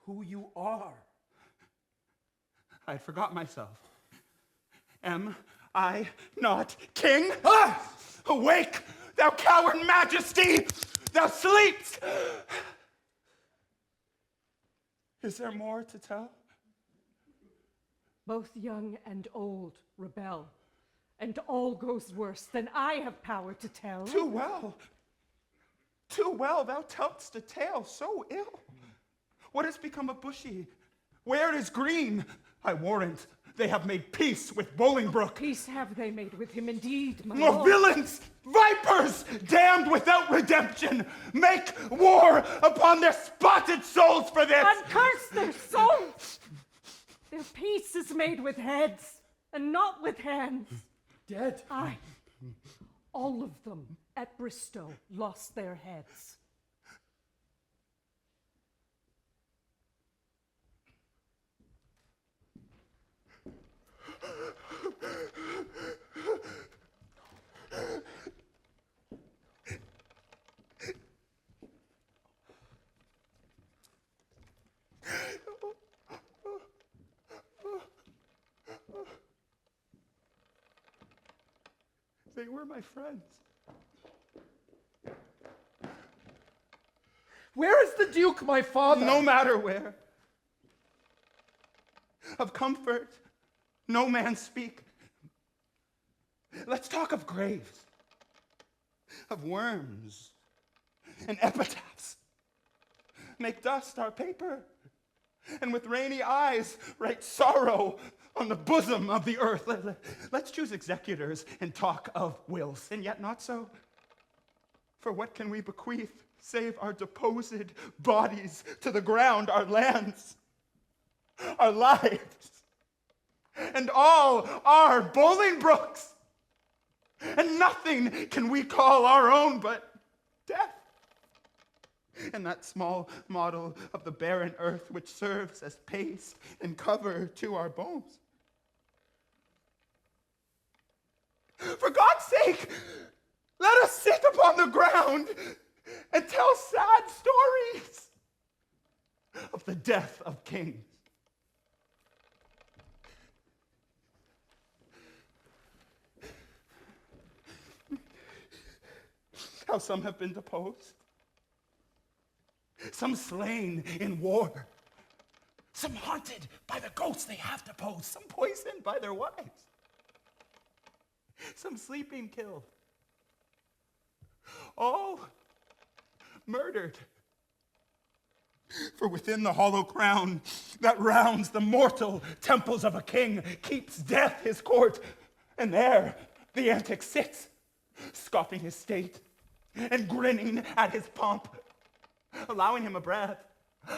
who you are. I had forgot myself. Am I not king? Ah! Awake, thou coward majesty! Thou sleeps! Is there more to tell? Both young and old rebel, and all goes worse than I have power to tell. Too well thou tell'st a tale so ill. What has become of Bushy? Where is Green? I warrant they have made peace with Bolingbroke. Peace have they made with him indeed, my More lord. villains, vipers, damned without redemption, make war upon their spotted souls for this. And curse their souls! Their peace is made with heads, and not with hands. Dead? Aye, all of them at Bristow lost their heads. They were my friends. Where is the Duke, my father? No matter where. Of comfort, no man speak. Let's talk of graves, of worms, and epitaphs. Make dust our paper, and with rainy eyes write sorrow on the bosom of the earth. Let's choose executors and talk of wills, and yet not so. For what can we bequeath save our deposed bodies to the ground, our lands, our lives, and all our Bolingbroke's? And nothing can we call our own but death. And that small model of the barren earth which serves as paste and cover to our bones. For God's sake, let us sit upon the ground and tell sad stories of the death of kings. How some have been deposed, some slain in war, some haunted by the ghosts they have deposed, some poisoned by their wives, some sleeping killed, all murdered. For within the hollow crown that rounds the mortal temples of a king keeps death his court, and there the antic sits, scoffing his state and grinning at his pomp, allowing him a breath,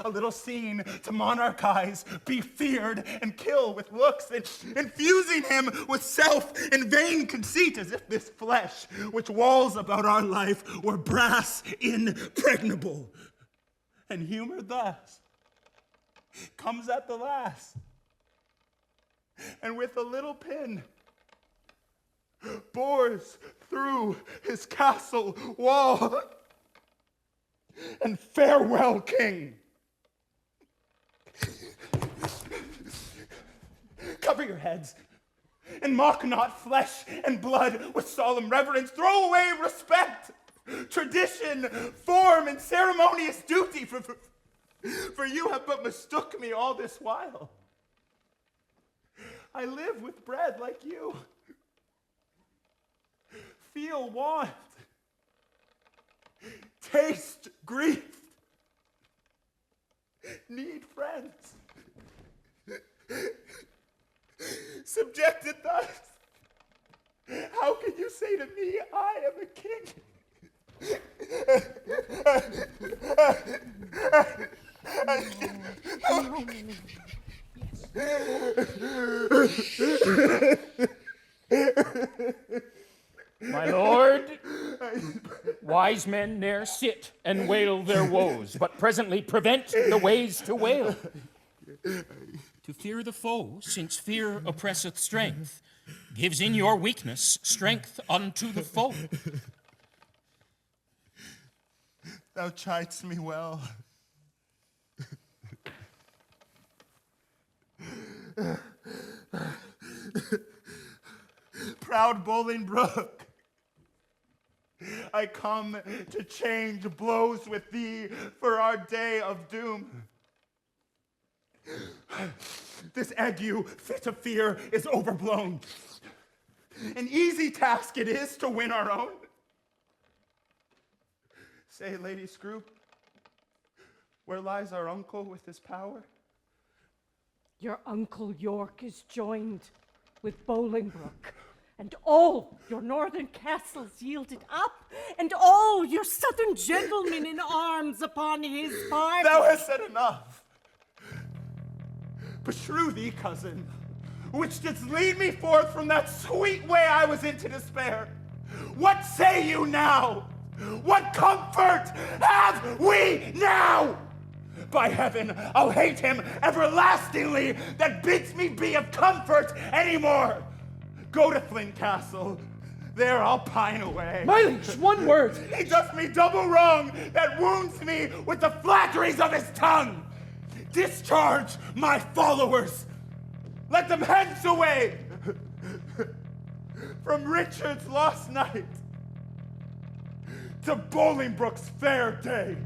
a little scene to monarchize, be feared, and kill with looks, and infusing him with self and vain conceit, as if this flesh, which walls about our life, were brass impregnable. And humor thus comes at the last, and with a little pin bores through his castle wall. And farewell, king. Cover your heads, and mock not flesh and blood with solemn reverence. Throw away respect, tradition, form, and ceremonious duty, for you have but mistook me all this while. I live with bread like you, feel want, taste grief, need friends. Subjected thus, how can you say to me, I am a king? My lord, wise men ne'er sit and wail their woes, but presently prevent the ways to wail. To fear the foe, since fear oppresseth strength, gives in your weakness strength unto the foe. Thou chidest me well. Proud Bolingbroke, I come to change blows with thee for our day of doom. This ague fit of fear is overblown. An easy task it is to win our own. Say, Lady Scroop, where lies our uncle with his power? Your Uncle York is joined with Bolingbroke, and all your northern castles yielded up, and all your southern gentlemen in arms upon his party. Thou hast said enough. Beshrew thee, cousin, which didst lead me forth from that sweet way I was in to despair. What say you now? What comfort have we now? By heaven, I'll hate him everlastingly that bids me be of comfort anymore. Go to Flint Castle. There I'll pine away. My liege, one word. He does me double wrong that wounds me with the flatteries of his tongue. Discharge my followers. Let them hence away from Richard's lost night to Bolingbroke's fair day.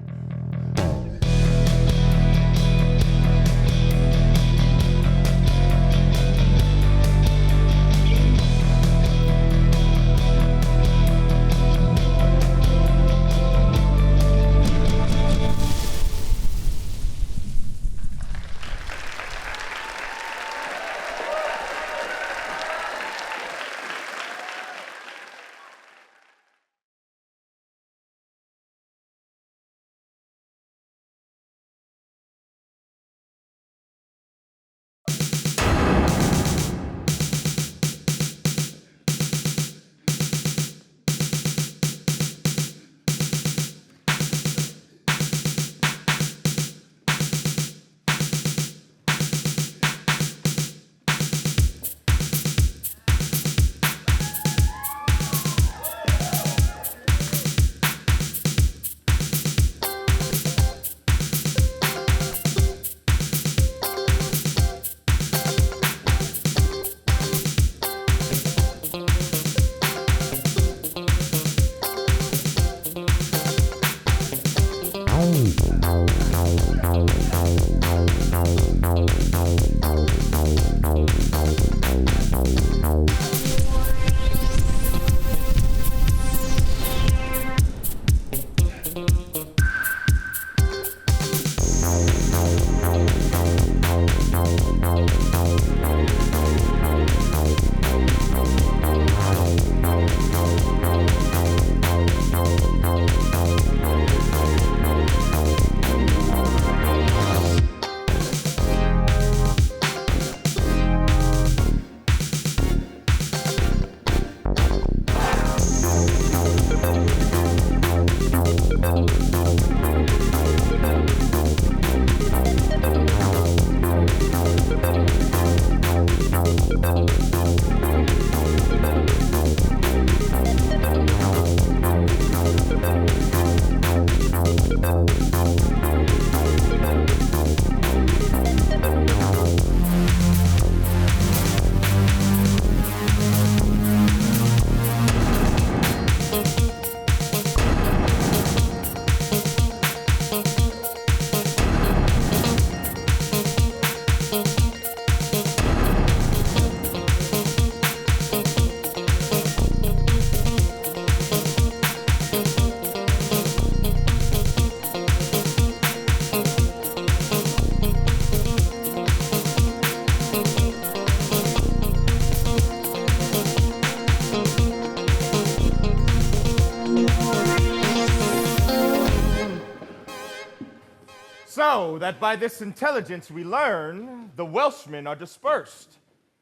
So that by this intelligence we learn the Welshmen are dispersed,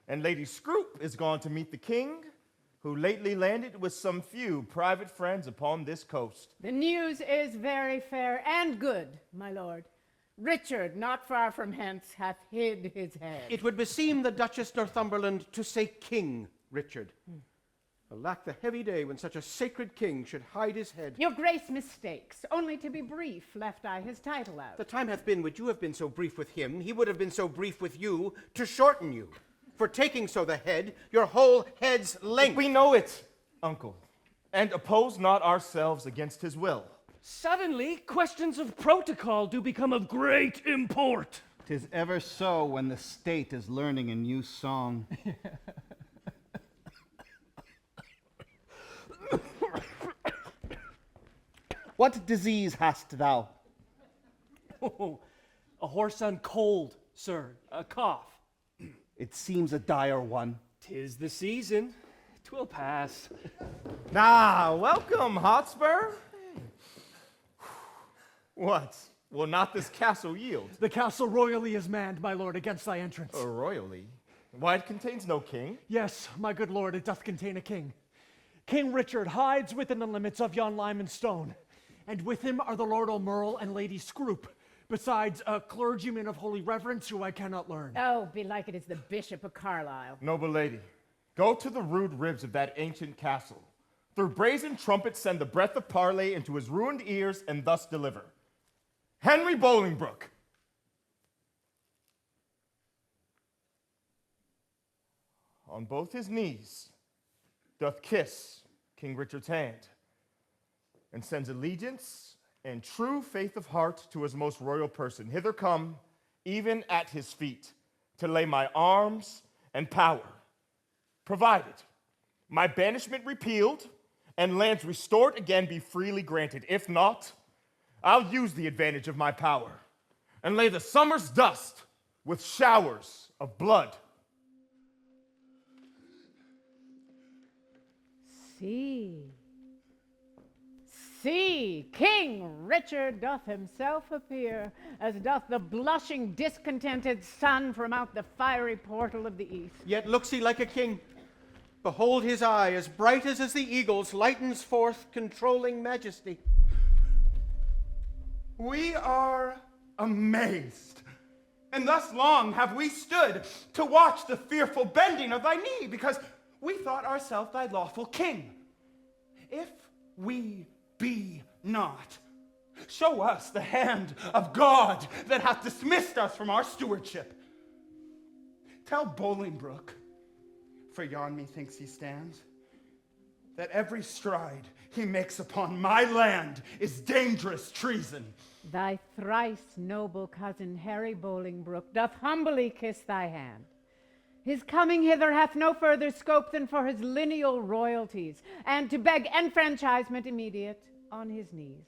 and Lady Scroop is gone to meet the king, who lately landed with some few private friends upon this coast. The news is very fair and good, my lord. Richard, not far from hence, hath hid his head. It would beseem the Duchess Northumberland to say King Richard. Alack, the heavy day when such a sacred king should hide his head. Your grace mistakes. Only to be brief left I his title out. The time hath been, would you have been so brief with him, he would have been so brief with you, to shorten you. For taking so the head, your whole head's length. We know it, uncle, and oppose not ourselves against his will. Suddenly, questions of protocol do become of great import. 'Tis ever so when the state is learning a new song. What disease hast thou? Oh, a horse on cold, sir, a cough. It seems a dire one. 'Tis the season. 'Twill pass. Welcome, Hotspur. What? Will not this castle yield? The castle royally is manned, my lord, against thy entrance. Royally? Why, it contains no king. Yes, my good lord, it doth contain a king. King Richard hides within the limits of yon lime and stone, and with him are the Lord O'Merle and Lady Scroop, besides a clergyman of holy reverence who I cannot learn. Oh, belike it is the Bishop of Carlisle. Noble lady, go to the rude ribs of that ancient castle. Through brazen trumpets send the breath of parley into his ruined ears, and thus deliver. Henry Bolingbroke. On both his knees doth kiss King Richard's hand, and sends allegiance and true faith of heart to his most royal person, hither come, even at his feet, to lay my arms and power, provided my banishment repealed and lands restored again be freely granted. If not, I'll use the advantage of my power and lay the summer's dust with showers of blood. See, King Richard doth himself appear, as doth the blushing, discontented sun from out the fiery portal of the east. Yet looks he like a king. Behold his eye, as bright as the eagle's, lightens forth controlling majesty. We are amazed. And thus long have we stood to watch the fearful bending of thy knee, because we thought ourselves thy lawful king. If we be not, show us the hand of God that hath dismissed us from our stewardship. Tell Bolingbroke, for yon methinks he stands, that every stride he makes upon my land is dangerous treason. Thy thrice noble cousin Harry Bolingbroke doth humbly kiss thy hand. His coming hither hath no further scope than for his lineal royalties, and to beg enfranchisement immediate on his knees.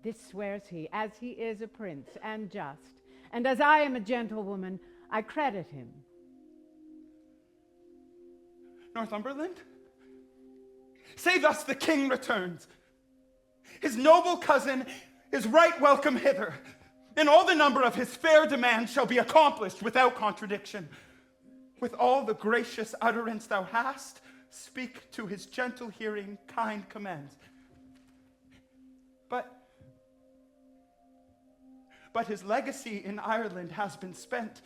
This swears he, as he is a prince and just, and as I am a gentlewoman, I credit him. Northumberland? Say thus the king returns. His noble cousin is right welcome hither, and all the number of his fair demands shall be accomplished without contradiction. With all the gracious utterance thou hast, speak to his gentle hearing kind commands. But his legacy in Ireland has been spent,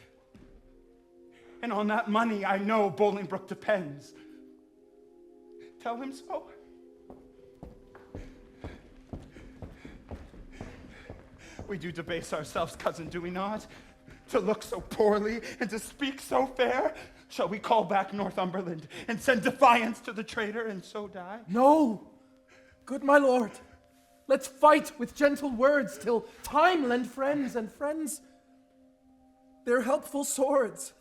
and on that money I know Bolingbroke depends. Tell him so. We do debase ourselves, cousin, do we not? To look so poorly and to speak so fair. Shall we call back Northumberland and send defiance to the traitor and so die? No, good my lord. Let's fight with gentle words till time lend friends, and friends their helpful swords.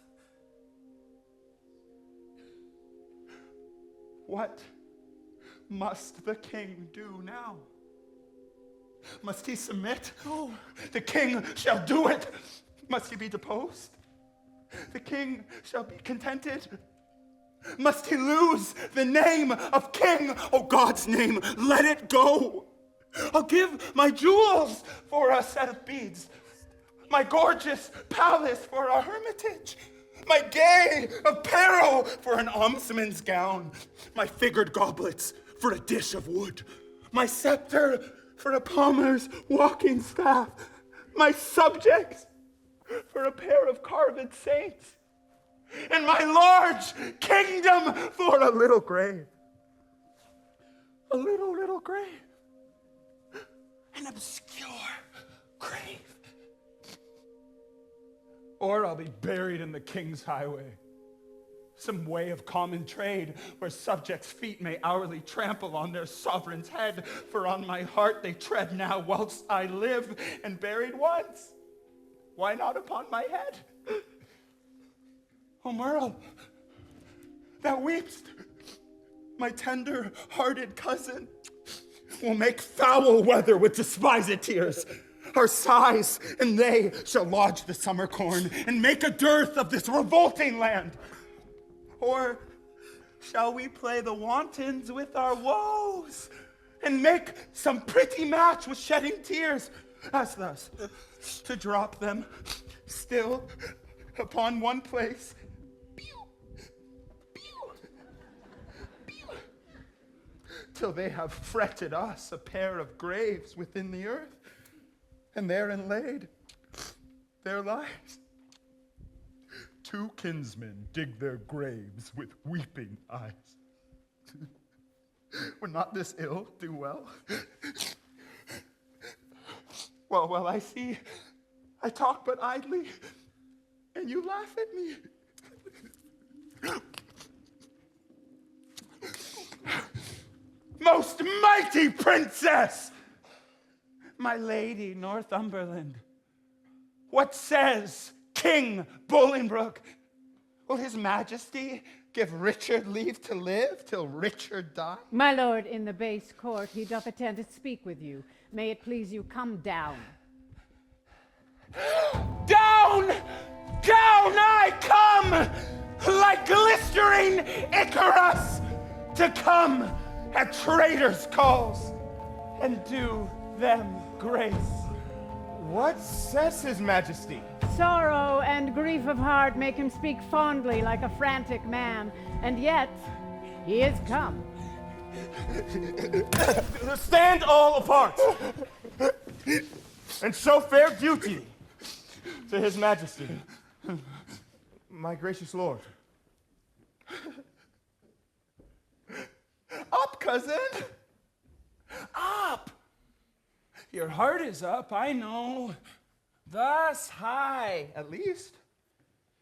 What must the king do now? Must he submit? No. The king shall do it. Must he be deposed? The king shall be contented. Must he lose the name of king? Oh, God's name, let it go. I'll give my jewels for a set of beads, my gorgeous palace for a hermitage, my gay apparel for an almsman's gown, my figured goblets for a dish of wood, my scepter for a palmer's walking staff, my subjects for a pair of carved saints, and my large kingdom for a little grave. A little grave. An obscure grave. Or I'll be buried in the king's highway, some way of common trade where subjects' feet may hourly trample on their sovereign's head, for on my heart they tread now whilst I live, and buried once, why not upon my head? O Merle, thou weepst, my tender-hearted cousin, will make foul weather with despised tears. Our sighs, and they shall lodge the summer corn, and make a dearth of this revolting land. Or shall we play the wantons with our woes, and make some pretty match with shedding tears, as thus, to drop them still upon one place, till they have fretted us a pair of graves within the earth, and therein laid their lives. Two kinsmen dig their graves with weeping eyes. Would not this ill do well? Well, I see I talk but idly, and you laugh at me. Most mighty princess, my lady Northumberland, what says King Bolingbroke? Will his majesty give Richard leave to live till Richard die? My lord, in the base court he doth attend to speak with you. May it please you, come down. Down! Down I come, like glistering Icarus, to come at traitors' calls and do them grace. What says his majesty? Sorrow and grief of heart make him speak fondly like a frantic man, and yet he is come. Stand all apart, and show fair duty to his majesty. My gracious lord. Up, cousin! Up! Your heart is up, I know. Thus high, at least.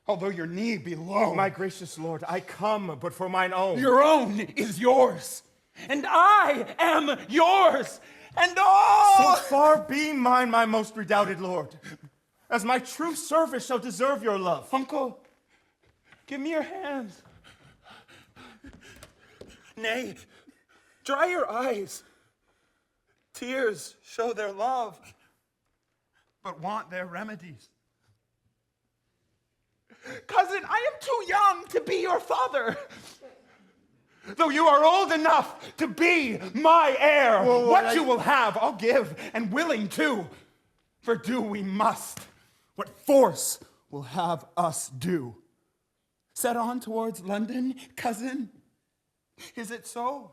Although your knee be low. My gracious lord, I come but for mine own. Your own is yours, and I am yours, and all. So far be mine, my most redoubted lord, as my true service shall deserve your love. Uncle, give me your hands. Nay, dry your eyes. Tears show their love, but want their remedies. Cousin, I am too young to be your father, though you are old enough to be my heir. What you will have, I'll give, and willing too, for do we must what force will have us do. Set on towards London, cousin? Is it so?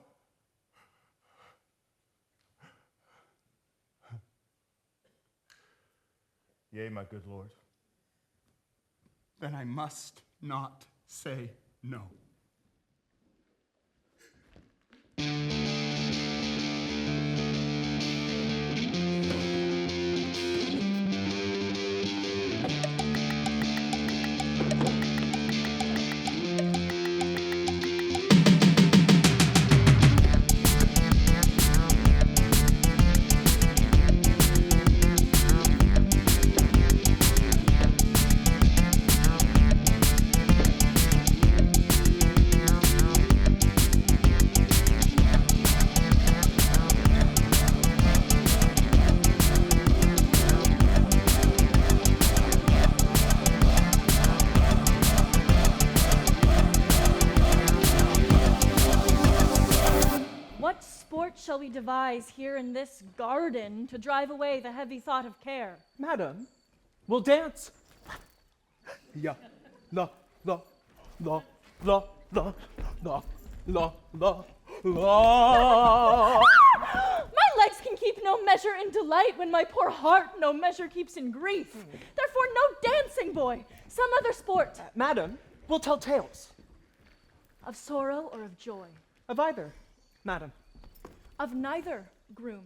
Yea, my good lord. Then I must not say no. shall we devise here in this garden to drive away the heavy thought of care? Madam, we'll dance. Yeah. La, la, la, la, la, la, la, la, la. My legs can keep no measure in delight when my poor heart no measure keeps in grief. Therefore, no dancing, boy. Some other sport. Madam, we'll tell tales. Of sorrow or of joy? Of either, madam. Of neither, groom.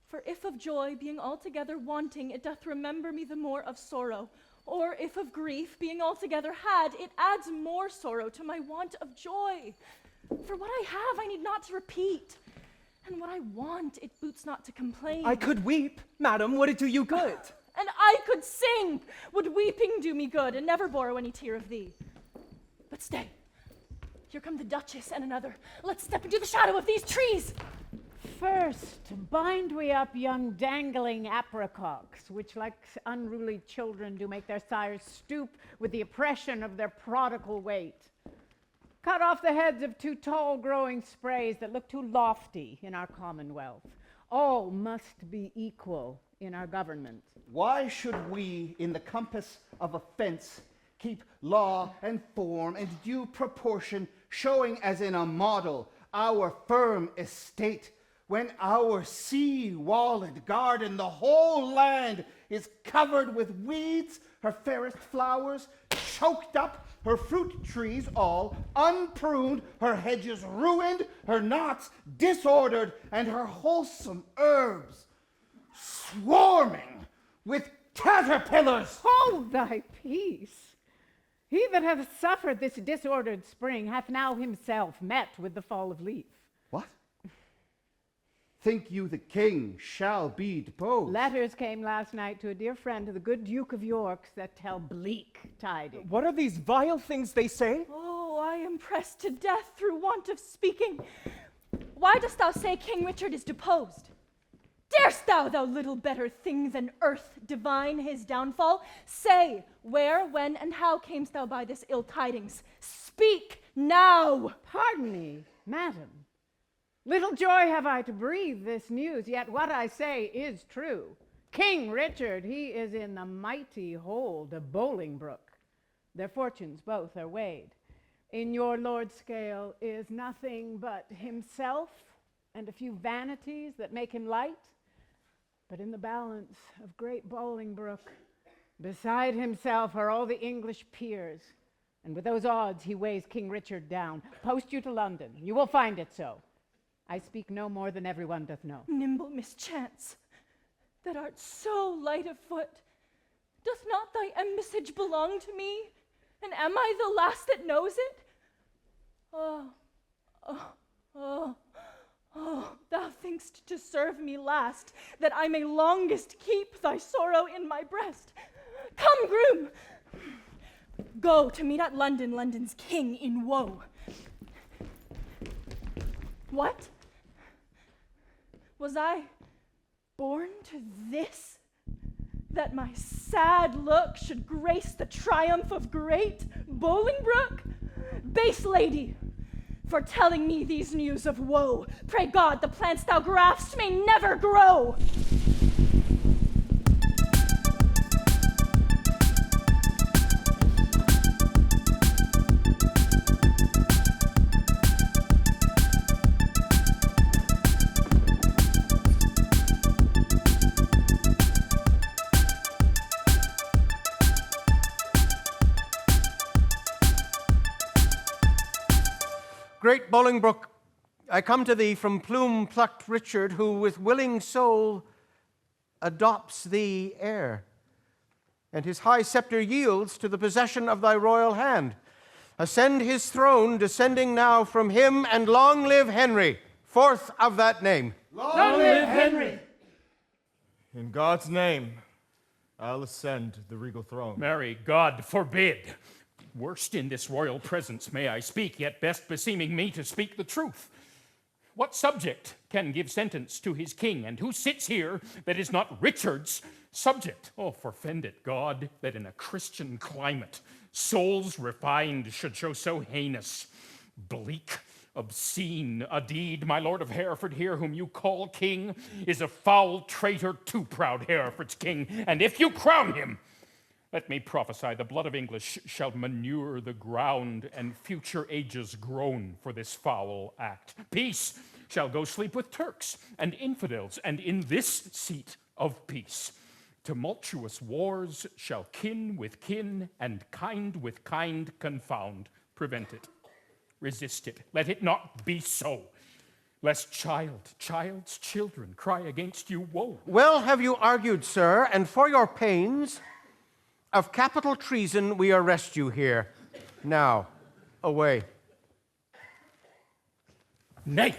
For if of joy being altogether wanting, it doth remember me the more of sorrow. Or if of grief being altogether had, it adds more sorrow to my want of joy. For what I have I need not to repeat, and what I want it boots not to complain. I could weep, madam, would it do you good? And I could sing, would weeping do me good, and never borrow any tear of thee. But stay, here come the Duchess and another. Let's step into the shadow of these trees. First, bind we up young dangling apricocks, which like unruly children do make their sires stoop with the oppression of their prodigal weight. Cut off the heads of two tall growing sprays that look too lofty in our commonwealth. All must be equal in our government. Why should we, in the compass of offense, keep law and form and due proportion, showing as in a model our firm estate, when our sea-walled garden, the whole land, is covered with weeds, her fairest flowers choked up, her fruit trees all unpruned, her hedges ruined, her knots disordered, and her wholesome herbs swarming with caterpillars? Hold thy peace. He that hath suffered this disordered spring hath now himself met with the fall of leaf. What? Think you the king shall be deposed? Letters came last night to a dear friend of the good Duke of York's that tell bleak tidings. What are these vile things they say? Oh, I am pressed to death through want of speaking. Why dost thou say King Richard is deposed? Darest thou little better thing than earth divine his downfall? Say, where, when, and how camest thou by this ill tidings? Speak now! Pardon me, madam. Little joy have I to breathe this news, yet what I say is true. King Richard, he is in the mighty hold of Bolingbroke. Their fortunes both are weighed. In your lord's scale is nothing but himself and a few vanities that make him light. But in the balance of great Bolingbroke, beside himself are all the English peers. And with those odds he weighs King Richard down. Post you to London, you will find it so. I speak no more than everyone doth know. Nimble mischance, that art so light of foot, doth not thy embassage belong to me? And am I the last that knows it? Oh, thou think'st to serve me last, that I may longest keep thy sorrow in my breast. Come, groom! Go to meet at London, London's king in woe. What? Was I born to this? That my sad look should grace the triumph of great Bolingbroke? Base lady, for telling me these news of woe, pray God the plants thou graft'st may never grow. Great Bolingbroke, I come to thee from plume-plucked Richard, who with willing soul adopts thee heir, and his high scepter yields to the possession of thy royal hand. Ascend his throne, descending now from him, and long live Henry, fourth of that name. Long live Henry! In God's name, I'll ascend the regal throne. Marry, God forbid. Worst in this royal presence may I speak, yet best beseeming me to speak the truth. What subject can give sentence to his king, and who sits here that is not Richard's subject? Oh, forfend it, God, that in a Christian climate souls refined should show so heinous, bleak obscene a deed. My lord of Hereford here, whom you call king, is a foul traitor to proud Hereford's king. And if you crown him, let me prophesy, the blood of English shall manure the ground, and future ages groan for this foul act. Peace shall go sleep with Turks and infidels, and in this seat of peace, tumultuous wars shall kin with kin, and kind with kind confound. Prevent it. Resist it. Let it not be so, lest child's children cry against you woe. Well have you argued, sir, and for your pains of capital treason we arrest you here. Now, away. Nay.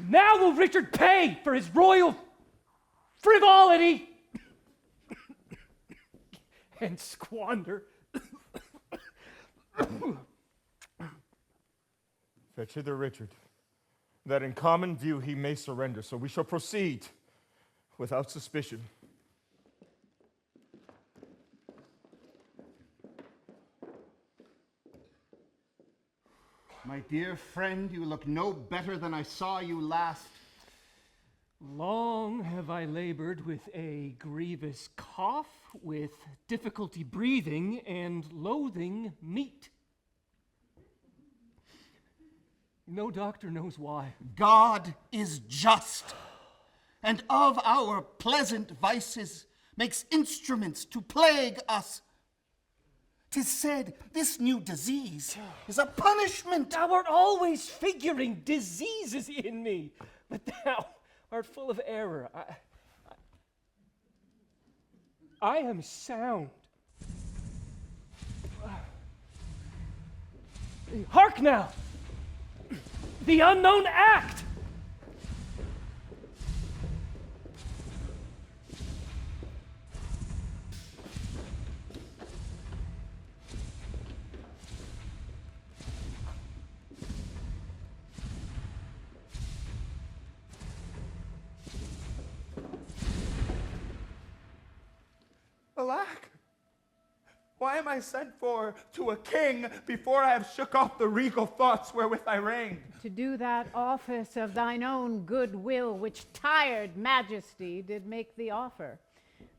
Now will Richard pay for his royal frivolity and squander. Fetch hither Richard, that in common view he may surrender. So we shall proceed without suspicion. My dear friend, you look no better than I saw you last. Long have I labored with a grievous cough, with difficulty breathing, and loathing meat. No doctor knows why. God is just, and of our pleasant vices makes instruments to plague us. 'Tis said this new disease is a punishment. Thou art always figuring diseases in me, but thou art full of error. I am sound. Hark now! The unknown act! Alack! Why am I sent for to a king before I have shook off the regal thoughts wherewith I reigned? To do that office of thine own good will, which tired majesty did make thee offer,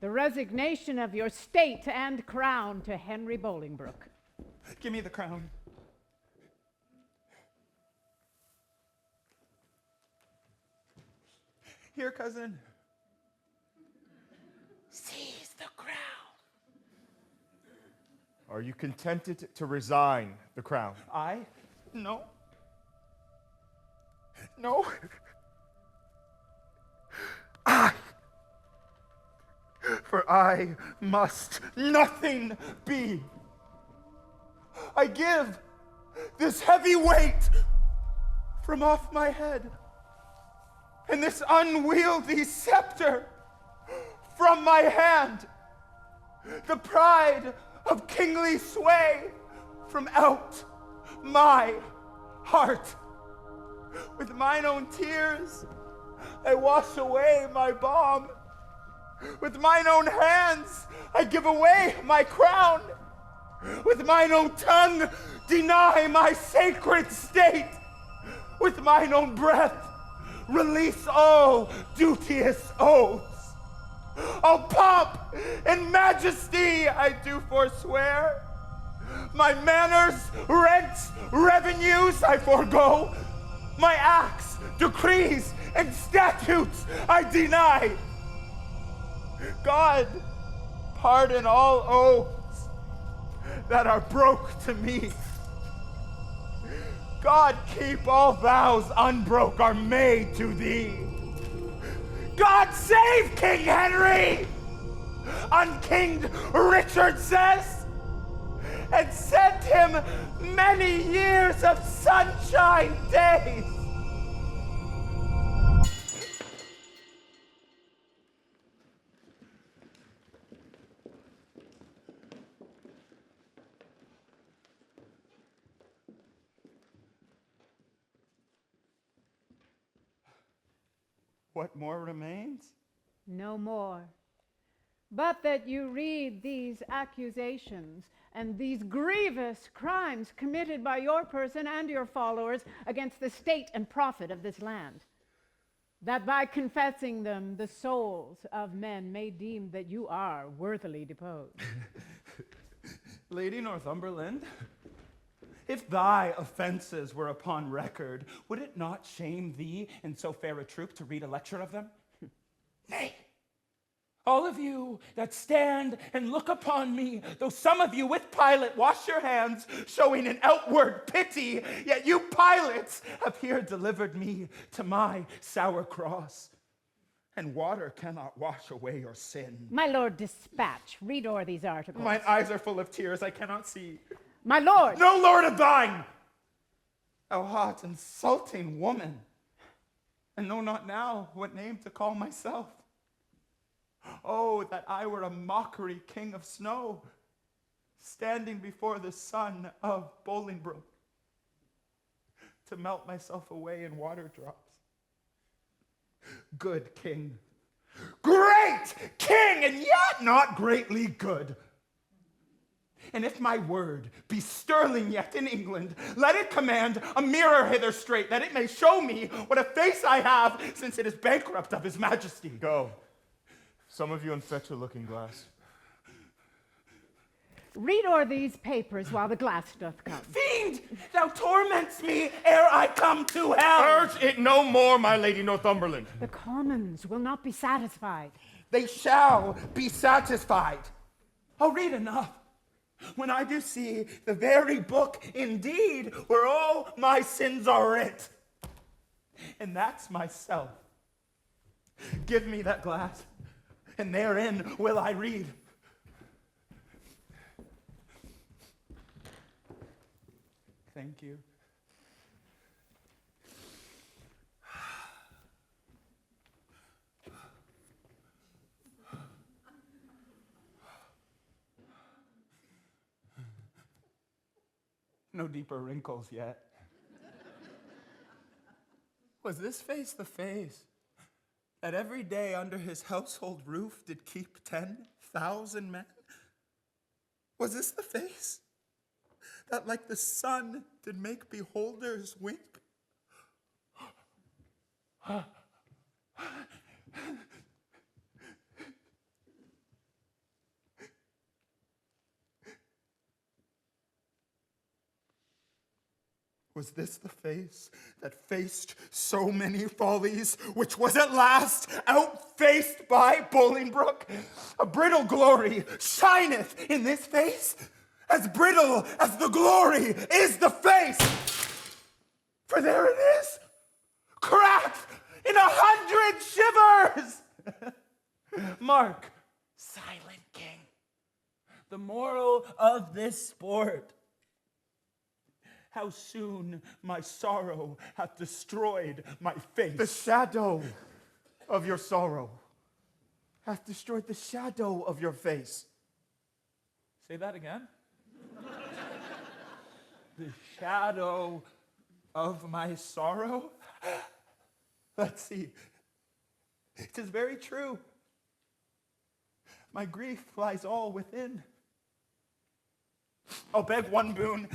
the resignation of your state and crown to Henry Bolingbroke. Give me the crown. Here, cousin. Seize the crown. Are you contented to resign the crown? I? No. No. For I must nothing be. I give this heavy weight from off my head, and this unwieldy scepter from my hand, the pride of kingly sway from out my heart. With mine own tears, I wash away my balm. With mine own hands, I give away my crown. With mine own tongue, deny my sacred state. With mine own breath, release all duteous oaths. All pomp and majesty I do forswear. My manors, rents, revenues I forego. My acts, decrees, and statutes I deny. God, pardon all oaths that are broke to me. God, keep all vows unbroke are made to thee. God save King Henry! Unkinged Richard says, and send him many years of sunshine days. What more remains? No more. but that you read these accusations and these grievous crimes committed by your person and your followers against the state and profit of this land, that by confessing them the souls of men may deem that you are worthily deposed. Lady Northumberland, if thy offenses were upon record, would it not shame thee in so fair a troop to read a lecture of them? Nay, all of you that stand and look upon me, though some of you with Pilate wash your hands, showing an outward pity, yet you Pilates have here delivered me to my sour cross. And water cannot wash away your sin. My lord, dispatch. Read o'er these articles. Mine eyes are full of tears, I cannot see. My lord! No lord of thine! Thou hot, insulting woman, and know not now what name to call myself. Oh, that I were a mockery king of snow, standing before the son of Bolingbroke, to melt myself away in water drops. Good king, great king, and yet not greatly good. And if my word be sterling yet in England, let it command a mirror hither straight, that it may show me what a face I have, since it is bankrupt of his majesty. Go. Some of you in fetch a looking glass. Read o'er these papers while the glass doth come. Fiend, thou torments me ere I come to hell. Urge it no more, my lady Northumberland. The commons will not be satisfied. They shall be satisfied. I'll read enough. When I do see the very book indeed where all my sins are writ. And that's myself. Give me that glass, and therein will I read. Thank you. No deeper wrinkles yet. Was this face the face that every day under his household roof did keep 10,000 men? Was this the face that like the sun did make beholders wink? Was this the face that faced so many follies, which was at last outfaced by Bolingbroke? A brittle glory shineth in this face, as brittle as the glory is the face. For there it is, cracked in 100 shivers. Mark, silent king, the moral of this sport. How soon my sorrow hath destroyed my face. The shadow of your sorrow hath destroyed the shadow of your face. Say that again. The shadow of my sorrow? Let's see. It is very true. My grief lies all within. I'll beg one boon,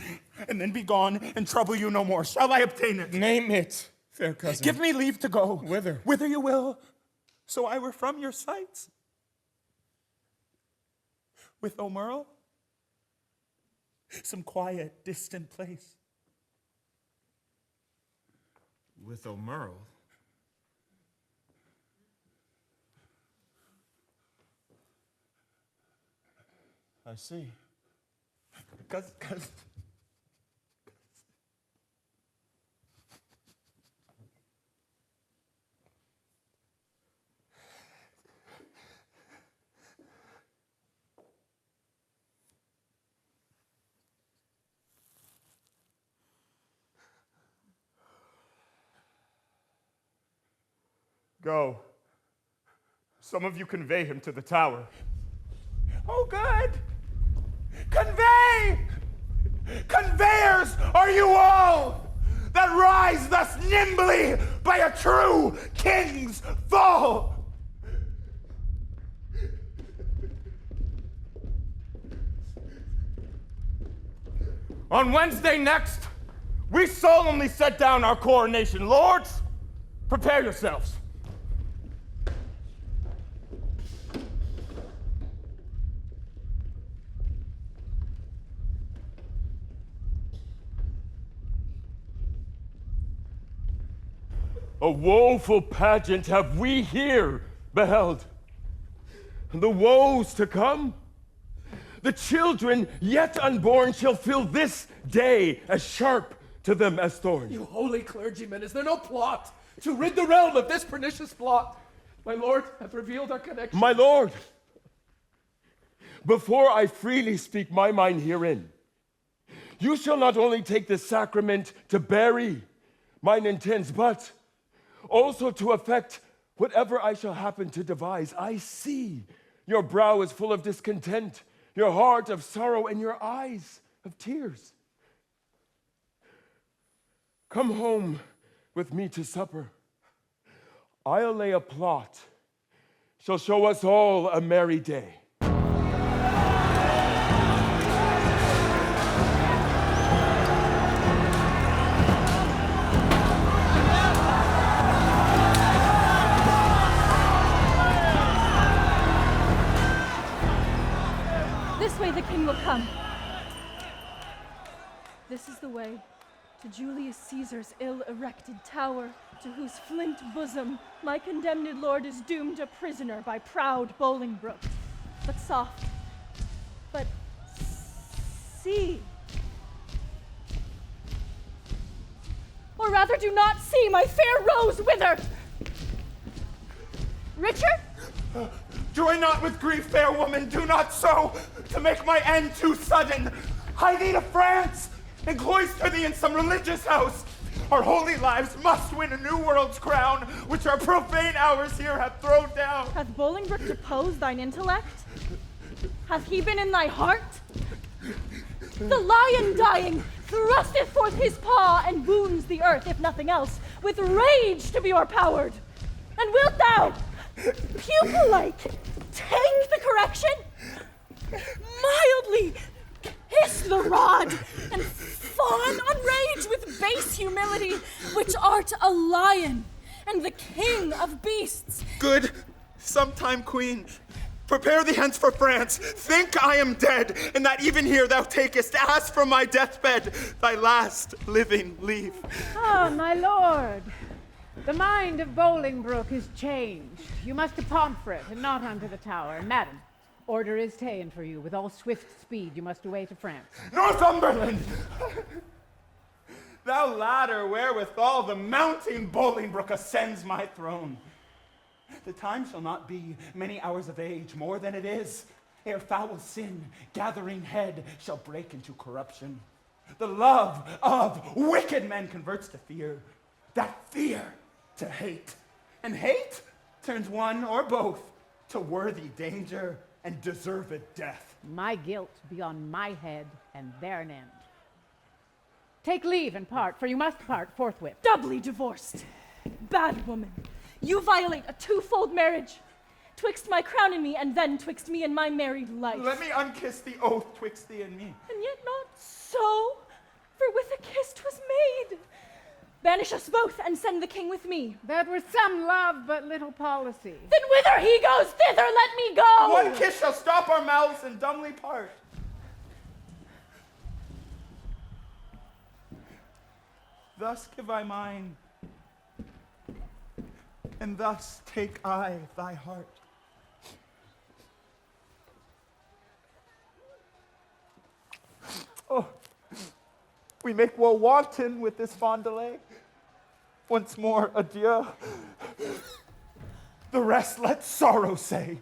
and then be gone, and trouble you no more. Shall I obtain it? Name it, fair cousin. Give me leave to go. Whither? Whither you will, so I were from your sights. With O'Merle, some quiet, distant place. With O'Merle? I see. Because Go. Some of you convey him to the tower. oh, good. Convey! Conveyors are you all that rise thus nimbly by a true king's fall. On Wednesday next, we solemnly set down our coronation. Lords, prepare yourselves. A woeful pageant have we here beheld. The woes to come, the children yet unborn shall feel this day as sharp to them as thorns. You holy clergymen, is there no plot to rid the realm of this pernicious blot? My lord hath revealed our connection. My lord, before I freely speak my mind herein, you shall not only take the sacrament to bury mine intents, but also to effect whatever I shall happen to devise. I see your brow is full of discontent, your heart of sorrow, and your eyes of tears. Come home with me to supper. I'll lay a plot, shall show us all a merry day. This way the king will come. This is the way to Julius Caesar's ill-erected tower, to whose flint bosom my condemned lord is doomed a prisoner by proud Bolingbroke. But soft, but see. Or rather do not see my fair rose wither. Richard? Joy not with grief, fair woman, do not so, to make my end too sudden. Hie thee to France, and cloister thee in some religious house. Our holy lives must win a new world's crown, which our profane hours here have thrown down. Hath Bolingbroke deposed thine intellect? Hath he been in thy heart? The lion dying thrusteth forth his paw and wounds the earth, if nothing else, with rage to be o'erpowered. And wilt thou, pupil-like, take the correction? Mildly hiss the rod, and fawn on rage with base humility, which art a lion, and the king of beasts. Good sometime, queen. Prepare thee hence for France. Think I am dead, and that even here thou takest, as from my deathbed, thy last living leave. Ah, my lord, the mind of Bolingbroke is changed. You must to Pomfret, and not unto the tower. And madam, order is ta'en for you. With all swift speed you must away to France. Northumberland! Thou ladder wherewithal the mounting Bolingbroke ascends my throne. The time shall not be many hours of age, more than it is, ere foul sin, gathering head, shall break into corruption. The love of wicked men converts to fear, that fear to hate, and hate turns one or both to worthy danger and deserved death. My guilt be on my head, and there an end. Take leave and part, for you must part forthwith. Doubly divorced. Bad woman, you violate a twofold marriage, twixt my crown and me, and then twixt me and my married life. Let me unkiss the oath twixt thee and me. And yet not so, for with a kiss 'twas made. Banish us both, and send the king with me. That were some love, but little policy. Then whither he goes, thither let me go! One kiss shall stop our mouths and dumbly part. Thus give I mine, and thus take I thy heart. Oh, we make woe wanton with this fond delay. Once more, adieu. The rest let sorrow say.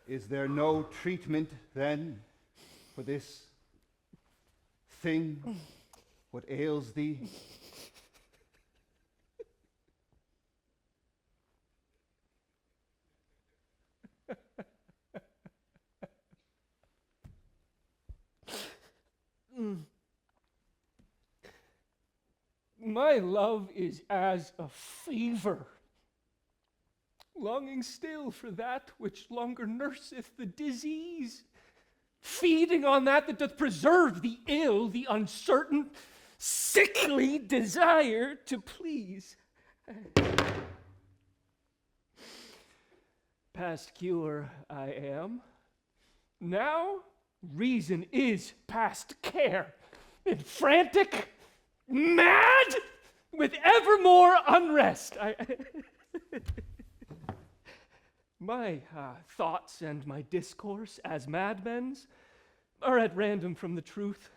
Is there no treatment, then, for this thing? What ails thee? My love is as a fever, longing still for that which longer nurseth the disease, feeding on that doth preserve the ill, the uncertain, sickly desire to please. Past cure I am. Now reason is past care, and frantic, mad, with evermore unrest. My thoughts and my discourse, as madmen's, are at random from the truth,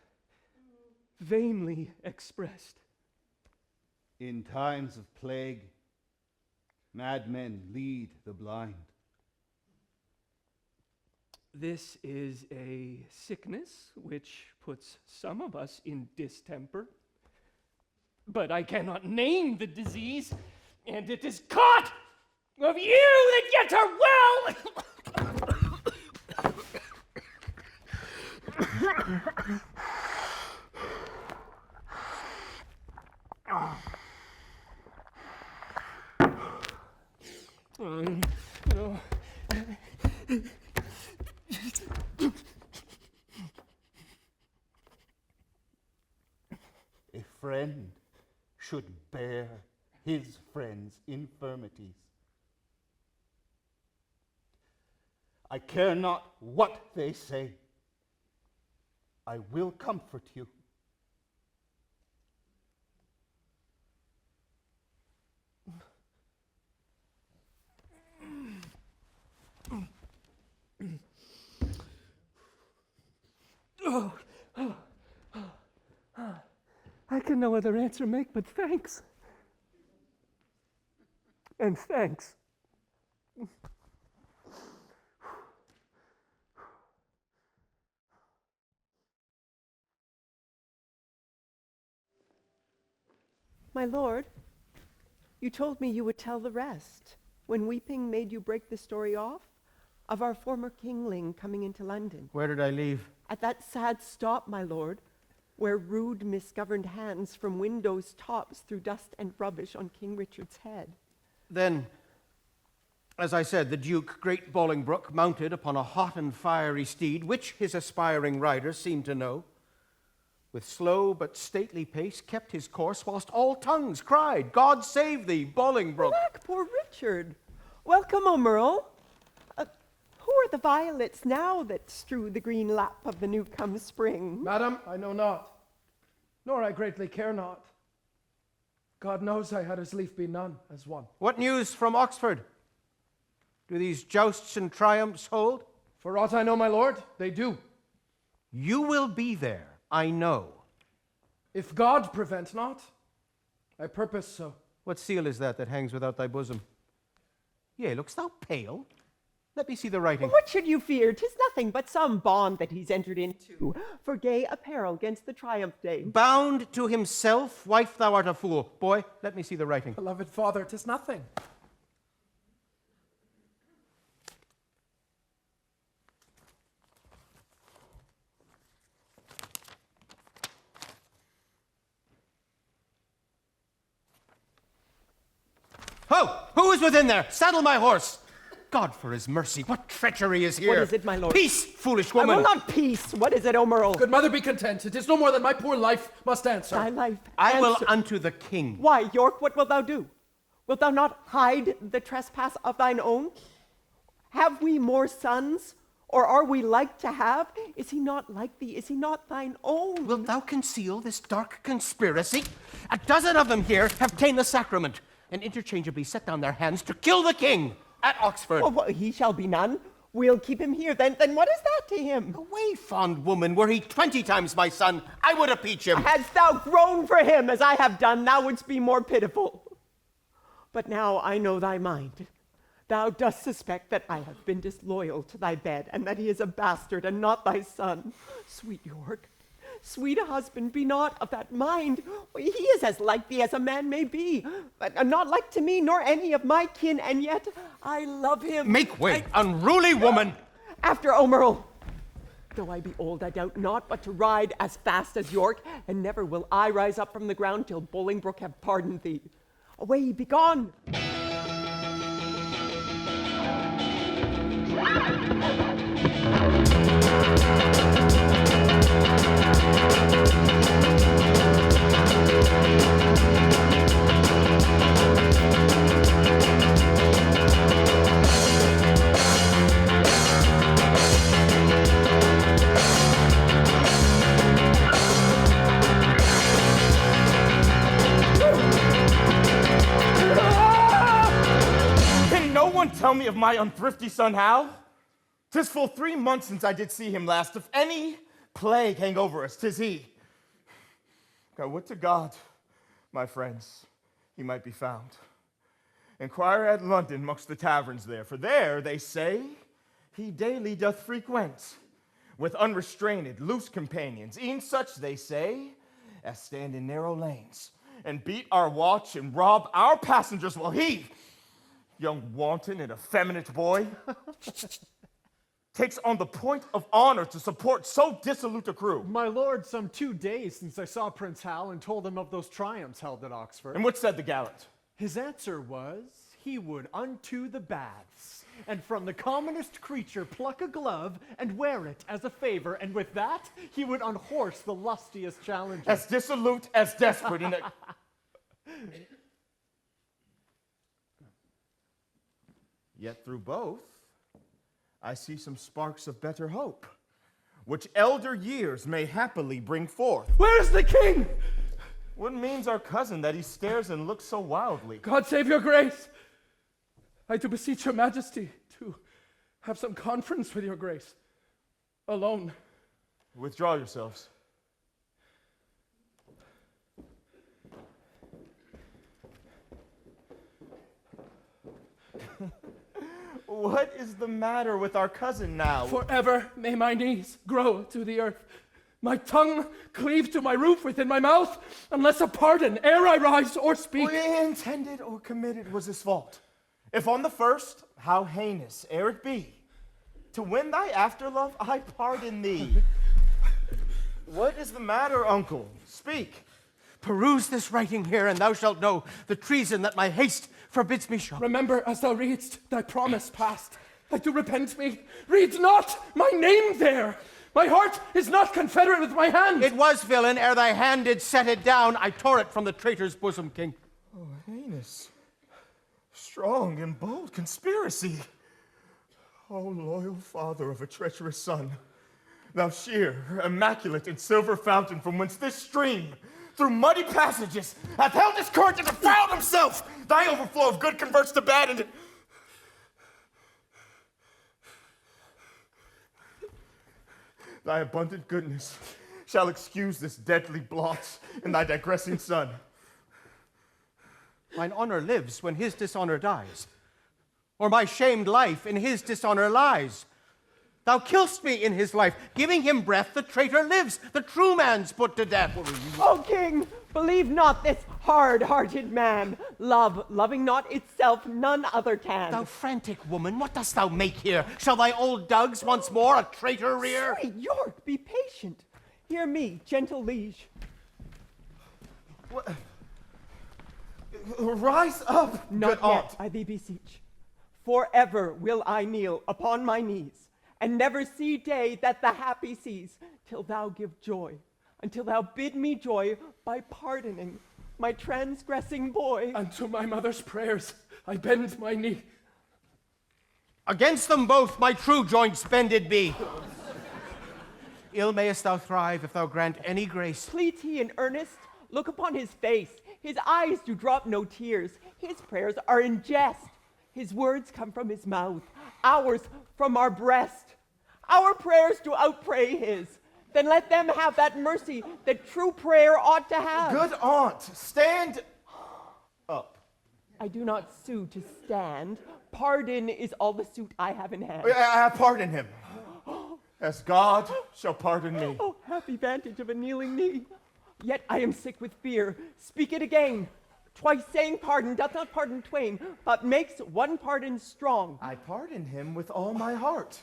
vainly expressed. In times of plague, madmen lead the blind. This is a sickness which puts some of us in distemper, but I cannot name the disease, and it is caught of you that yet are well. A friend should bear his friend's infirmities. I care not what they say. I will comfort you. I can no other answer make but thanks. And thanks. My lord, you told me you would tell the rest when weeping made you break the story off of our former kingling coming into London. Where did I leave? At that sad stop, my lord, where rude misgoverned hands from windows tops threw dust and rubbish on King Richard's head. Then, as I said, the Duke, great Bolingbroke, mounted upon a hot and fiery steed, which his aspiring rider seemed to know, with slow but stately pace kept his course, whilst all tongues cried, God save thee, Bolingbroke. Alack, poor Richard. Welcome, O Merle. Who are the violets now that strew the green lap of the new-come spring? Madam, I know not, nor I greatly care not. God knows I had as lief be none as one. What news from Oxford? Do these jousts and triumphs hold? For aught I know, my lord, they do. You will be there, I know. If God prevent not, I purpose so. What seal is that hangs without thy bosom? Yea, look'st thou pale? Let me see the writing. What should you fear? 'Tis nothing but some bond that he's entered into for gay apparel 'gainst the triumph day. Bound to himself, wife, thou art a fool. Boy, let me see the writing. Beloved father, 'tis nothing. Ho! Who is within there? Saddle my horse! God for his mercy, what treachery is here? What is it, my lord? Peace, foolish woman! I will not peace. What is it, O Merle? Good mother, be content. It is no more than my poor life must answer. Thy life I will answer. unto the king. Why, York, what wilt thou do? Wilt thou not hide the trespass of thine own? Have we more sons, or are we like to have? Is he not like thee? Is he not thine own? Wilt thou conceal this dark conspiracy? A dozen of them here have ta'en the sacrament, and interchangeably set down their hands to kill the king at Oxford. Well, he shall be none. We'll keep him here. Then what is that to him? Away, fond woman. Were he 20 times my son, I would impeach him. Hadst thou groaned for him as I have done, thou wouldst be more pitiful. But now I know thy mind. Thou dost suspect that I have been disloyal to thy bed, and that he is a bastard and not thy son. Sweet York, sweet husband, be not of that mind. He is as like thee as a man may be, but not like to me, nor any of my kin, and yet I love him. Make way, unruly woman! After Omerl. Though I be old, I doubt not, but to ride as fast as York, and never will I rise up from the ground till Bolingbroke have pardoned thee. Away, begone! Tell me of my unthrifty son Hal. 'Tis full 3 months since I did see him last. If any plague hang over us, 'tis he. I would to God, my friends, he might be found. Inquire at London mongst the taverns there, for there, they say, he daily doth frequent, with unrestrained, loose companions, e'en such, they say, as stand in narrow lanes, and beat our watch and rob our passengers while he, young wanton and effeminate boy, takes on the point of honor to support so dissolute a crew. My lord, some 2 days since I saw Prince Hal and told him of those triumphs held at Oxford. And what said the gallant? His answer was, he would unto the baths, and from the commonest creature pluck a glove and wear it as a favor, and with that he would unhorse the lustiest challenger. As dissolute as desperate in a... Yet through both, I see some sparks of better hope, which elder years may happily bring forth. Where's the king? What means our cousin that he stares and looks so wildly? God save your grace. I do beseech your majesty to have some conference with your grace. Alone. Withdraw yourselves. What is the matter with our cousin now? Forever may my knees grow to the earth, my tongue cleave to my roof within my mouth, unless a pardon ere I rise or speak. Intended or committed was his fault. If on the first, how heinous ere it be, to win thy afterlove, I pardon thee. What is the matter, uncle? Speak. Peruse this writing here, and thou shalt know the treason that my haste forbids me show. Remember, as thou readst, thy promise past. I do repent me. Read not my name there. My heart is not confederate with my hand. It was, villain, ere thy hand did set it down, I tore it from the traitor's bosom, king. Oh, heinous, strong and bold conspiracy. Oh, loyal father of a treacherous son, thou sheer, immaculate, and silver fountain from whence this stream, through muddy passages, hath held his courage and defiled himself. Thy overflow of good converts to bad, and thy abundant goodness shall excuse this deadly blot in thy digressing son. Mine honor lives when his dishonor dies, or my shamed life in his dishonor lies. Thou kill'st me in his life, giving him breath, the traitor lives, the true man's put to death. O king, believe not this hard-hearted man. Loving not itself, none other can. Thou frantic woman, what dost thou make here? Shall thy old dugs once more a traitor rear? Sweet York, be patient. Hear me, gentle liege. What? Rise up, Not good aunt. yet, I thee beseech. Forever will I kneel upon my knees, and never see day that the happy sees, till thou give joy, until thou bid me joy by pardoning. my transgressing boy. And to my mother's prayers I bend my knee. Against them both my true joints bended be. Ill mayest thou thrive if thou grant any grace. Pleads he in earnest? Look upon his face. His eyes do drop no tears. His prayers are in jest. His words come from his mouth, ours from our breast. Our prayers do outpray his. Then let them have that mercy that true prayer ought to have. Good aunt, stand up. I do not sue to stand. Pardon is all the suit I have in hand. I pardon him, as God shall pardon me. Oh, happy vantage of a kneeling knee. Yet I am sick with fear. Speak it again. Twice saying pardon doth not pardon twain, but makes one pardon strong. I pardon him with all my heart.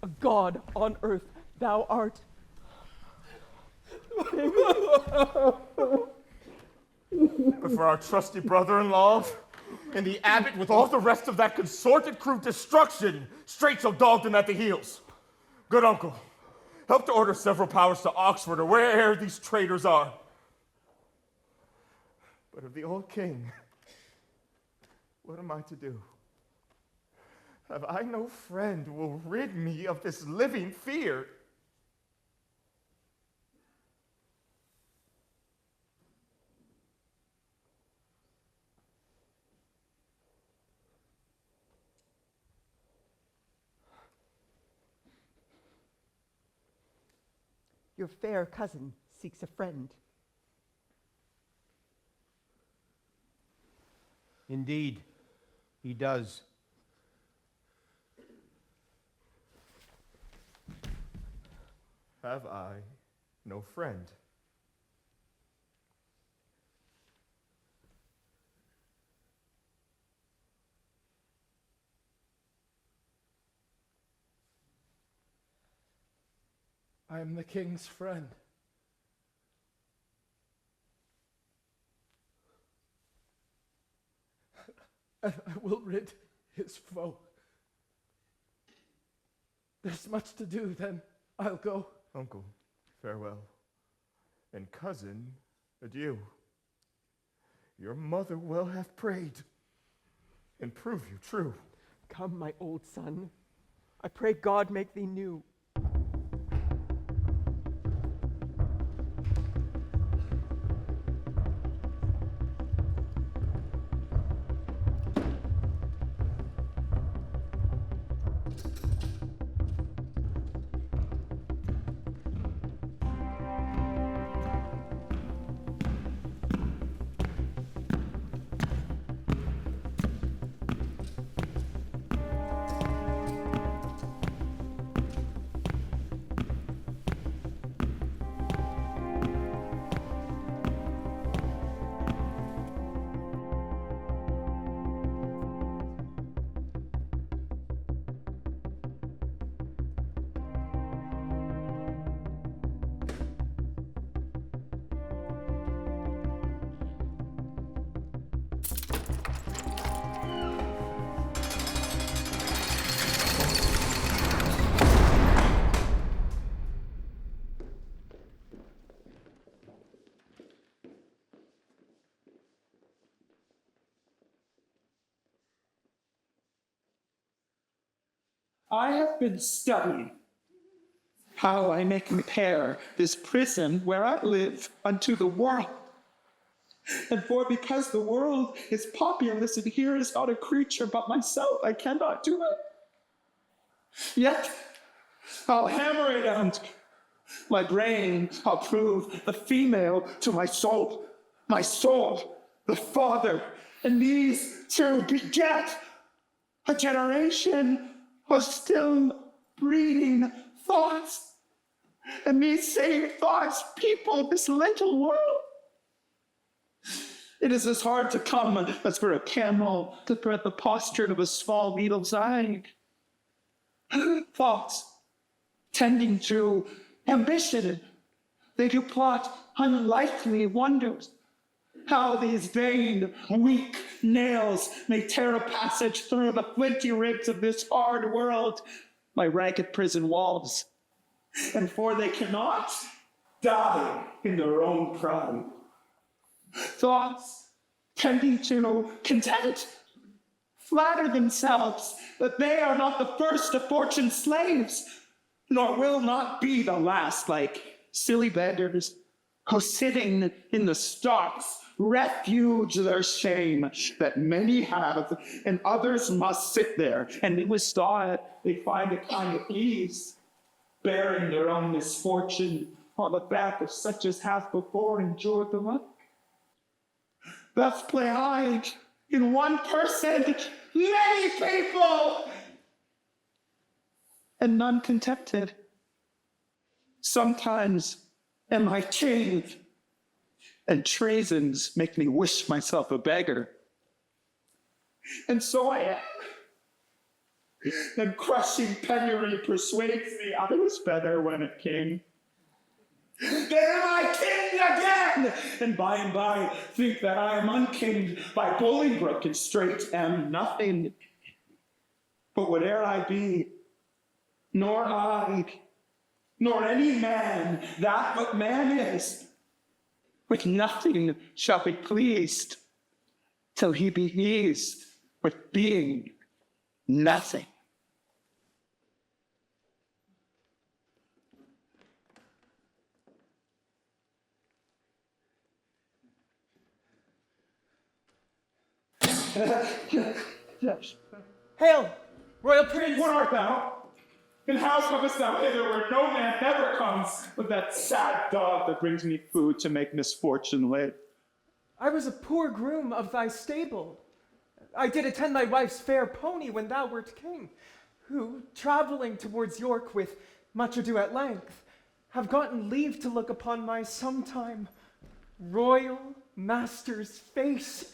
A God on earth thou art. But for our trusty brother-in-law and the abbot with all the rest of that consorted crew, destruction straight shall dog them at the heels. Good uncle, help to order several powers to Oxford or where'er these traitors are. But of the old king, what am I to do? Have I no friend who will rid me of this living fear? Your fair cousin seeks a friend. Indeed, he does. Have I no friend? I am the king's friend. And I will rid his foe. There's much to do, then I'll go. Uncle, farewell. And cousin, adieu. Your mother well hath prayed, and prove you true. Come, my old son. I pray God make thee new. I have been studying how I may compare this prison where I live unto the world. And for because the world is populous and here is not a creature but myself, I cannot do it. Yet I'll hammer it out. My brain, I'll prove the female to my soul the father, and these two beget a generation of still breeding thoughts. And these same thoughts people this little world. It is as hard to come as for a camel to thread the posture of a small needle's eye. Thoughts tending to ambition, they do plot unlikely wonders. How these vain, weak nails may tear a passage through the flinty ribs of this hard world, my ragged prison walls. And for they cannot die in their own pride. thoughts tending to content, flatter themselves that they are not the first of fortune's slaves, nor will not be the last, like silly beggars who sitting in the stocks refuge their shame that many have, and others must sit there, and it was thought they find a kind of ease, bearing their own misfortune on the back of such as hath before endured the like. Thus play I in one person many people, and none contented. Sometimes am I king, and treasons make me wish myself a beggar. And so I am. And crushing penury persuades me I was better when it came. Then am I king again, and by think that I am unkinged by Bolingbroke, and straight am nothing. But whate'er I be, nor I, nor any man that but man is, with nothing shall be pleased, till he be eased with being nothing. Yes. Hail, royal prince! What art thou? And how comest thou hither where no man ever comes but that sad dog that brings me food to make misfortune live? I was a poor groom of thy stable. I did attend thy wife's fair pony when thou wert king, who, travelling towards York with much ado at length, have gotten leave to look upon my sometime royal master's face.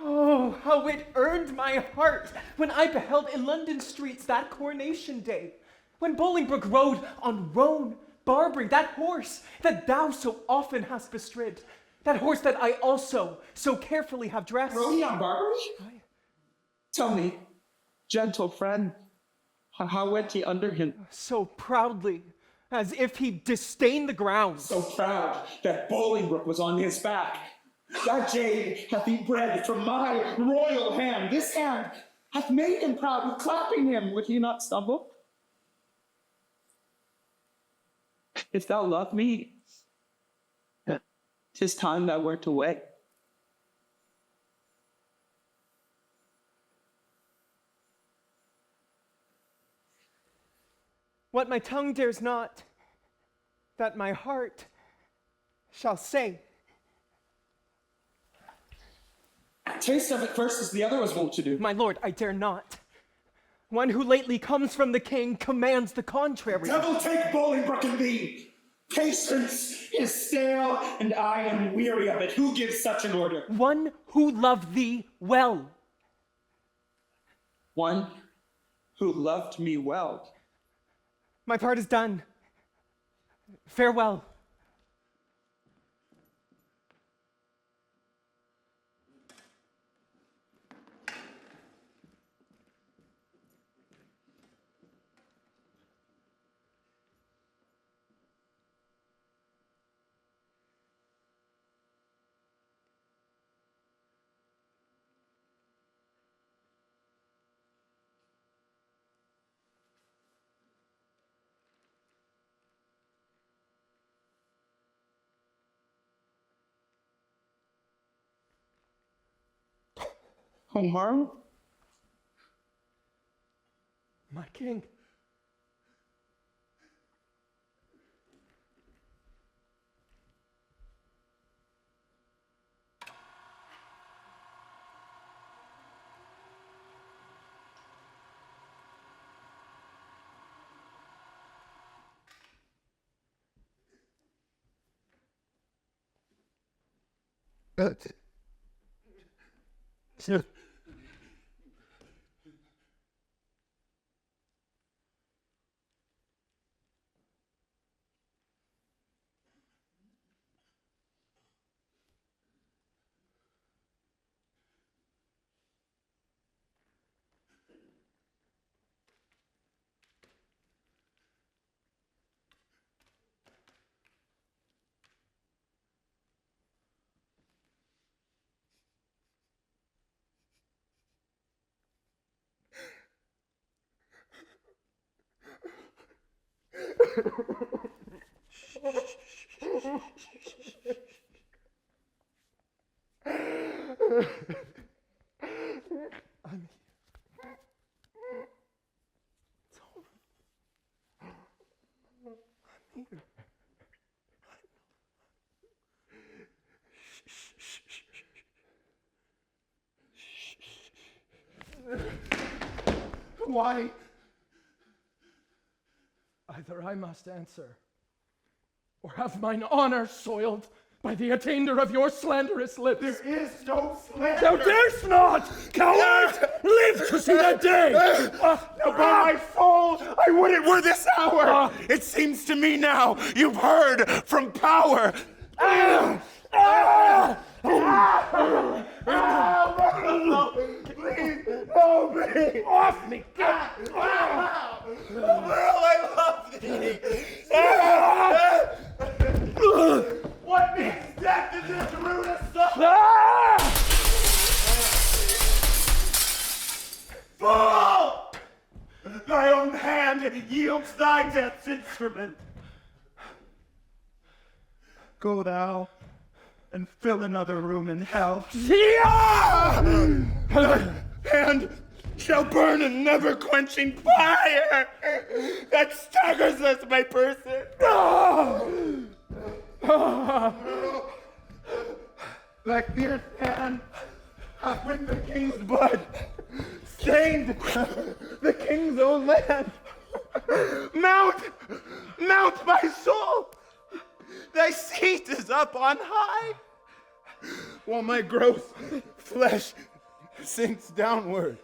Oh, how it earned my heart when I beheld in London streets that coronation day, when Bolingbroke rode on roan Barbary, that horse that thou so often hast bestrid, that horse that I also so carefully have dressed. Rode he on Barbary? Tell me, gentle friend, how went he under him? So proudly, as if he disdained the ground. So proud that Bolingbroke was on his back. That jade hath he bred from my royal hand. This hand hath made him proud with clapping him. Would he not stumble? If thou love me, 'tis time thou wert away. What my tongue dares not, that my heart shall say. Taste of it first as the other was wont to do. My lord, I dare not. One who lately comes from the king commands the contrary. Devil take Bolingbroke and thee! Patience is stale, and I am weary of it. Who gives such an order? One who loved thee well. One who loved me well. My part is done. Farewell. Home harm? My king. Sir. Why? Either I must answer, or have mine honor soiled by the attainder of your slanderous lips. There is no slander. Thou darest not, coward! Live to see that day! By my soul, I would it were this hour. It seems to me now you've heard from power. Please, help me! Off me! Earl, I love thee! What means death in this ruinous soul? Fool! Thy own hand yields thy death's instrument. Go thou and fill another room in hell. And shall burn a never-quenching fire that staggers us by person. Thy fierce hand hath with the king's blood stained the king's own land. Mount, my soul! Thy seat is up on high, while my gross flesh sinks downward,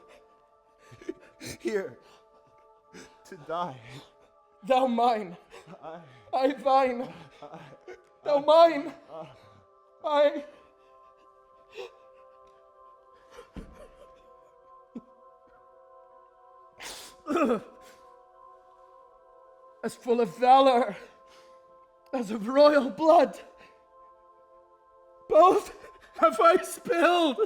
here to die. Thou mine, I thine. Thou mine, I. As full of valor as of royal blood, both have I spilled.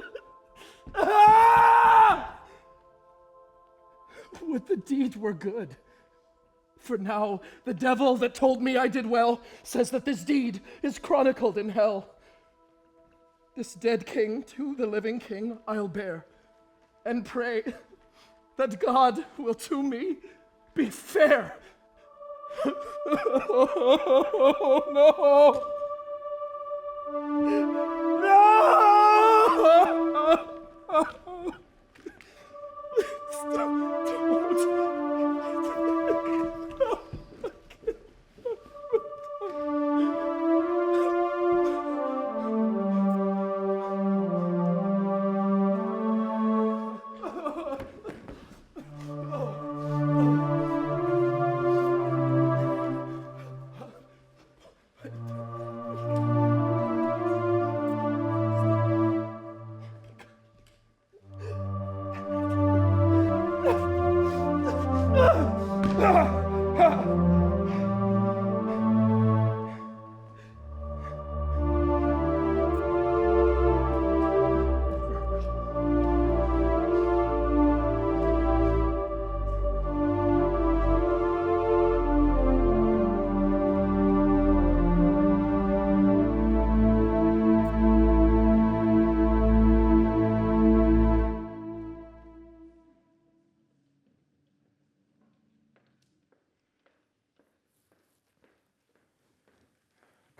Would the deed were good. For now, the devil that told me I did well says that this deed is chronicled in hell. This dead king to the living king I'll bear, and pray that God will to me be fair. Oh, no! No!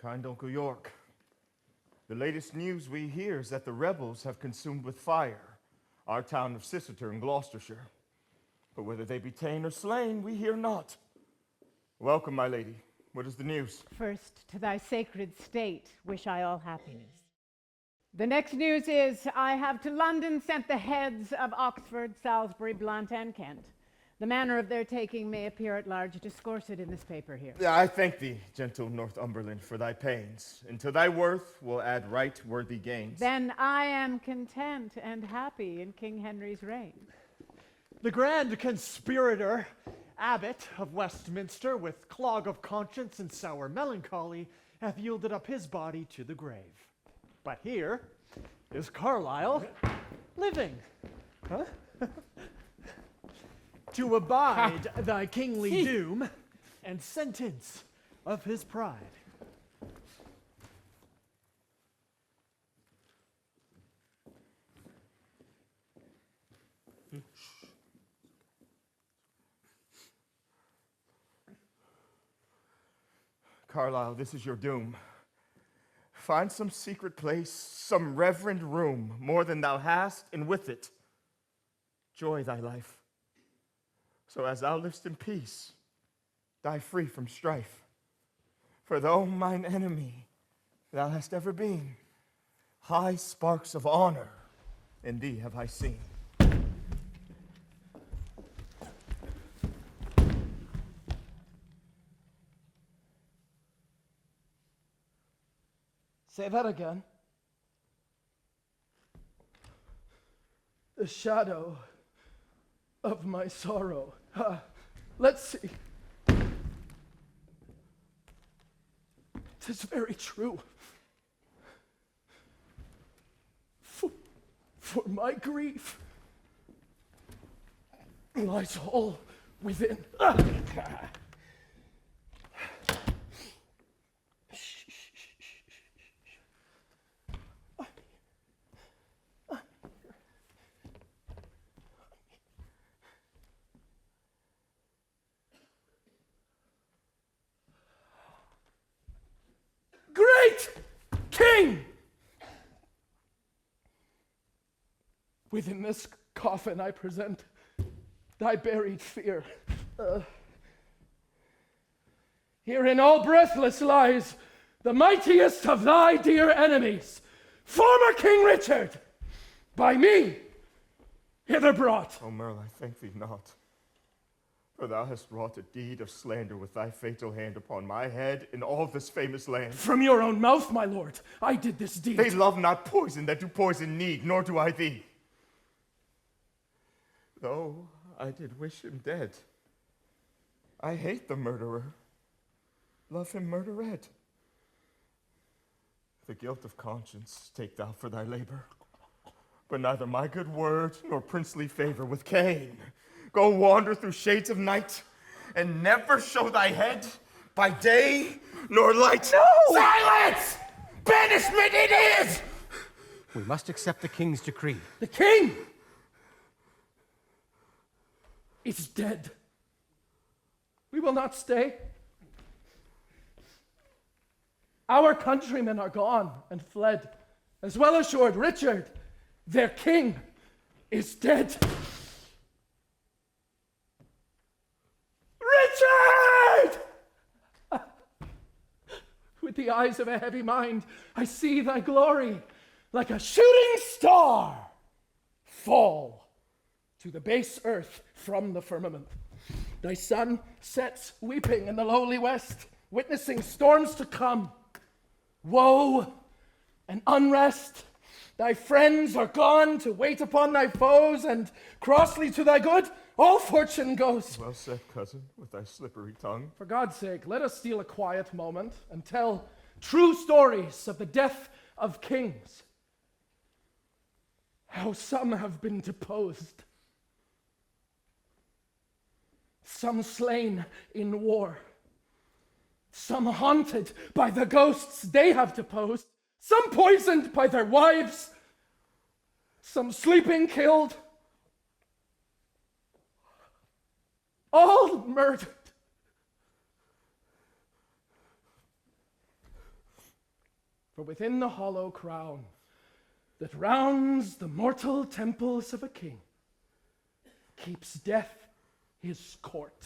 Kind Uncle York, the latest news we hear is that the rebels have consumed with fire our town of Seizure in Gloucestershire. But whether they be ta'en or slain, we hear not. Welcome, my lady. What is the news? First, to thy sacred state, wish I all happiness. The next news is, I have to London sent the heads of Oxford, Salisbury, Blunt, and Kent. The manner of their taking may appear at large discoursed in this paper here. I thank thee, gentle Northumberland, for thy pains, and to thy worth will add right worthy gains. Then I am content and happy in King Henry's reign. The grand conspirator, Abbot of Westminster, with clog of conscience and sour melancholy, hath yielded up his body to the grave. But here is Carlyle living. Huh? To abide thy kingly doom, and sentence of his pride. Carlyle, this is your doom. Find some secret place, some reverend room, more than thou hast, and with it, joy thy life. So as thou livest in peace, die free from strife. For though mine enemy thou hast ever been, high sparks of honor in thee have I seen. Say that again. The shadow of my sorrow. Let's see. 'Tis very true. For my grief lies all within. Great King! Within this coffin I present thy buried fear. Herein all breathless lies the mightiest of thy dear enemies, former King Richard, by me hither brought. O Merle, I thank thee not. For thou hast wrought a deed of slander with thy fatal hand upon my head in all this famous land. From your own mouth, my lord, I did this deed. They love not poison that do poison need, nor do I thee. Though I did wish him dead, I hate the murderer, love him murdered. The guilt of conscience take thou for thy labor, but neither my good word nor princely favor with Cain. Go wander through shades of night, and never show thy head by day nor light. No! Silence! Banishment it is! We must accept the king's decree. The king is dead. We will not stay. Our countrymen are gone and fled. As well assured, Richard, their king, is dead. Richard! With the eyes of a heavy mind, I see thy glory like a shooting star fall to the base earth from the firmament. Thy sun sets weeping in the lowly west, witnessing storms to come. Woe and unrest. Thy friends are gone to wait upon thy foes, and crossly to thy good all fortune goes. Well said, cousin, with thy slippery tongue. For God's sake, let us steal a quiet moment and tell true stories of the death of kings. How some have been deposed, some slain in war, some haunted by the ghosts they have deposed, some poisoned by their wives, some sleeping killed, all murdered. For within the hollow crown that rounds the mortal temples of a king keeps death his court.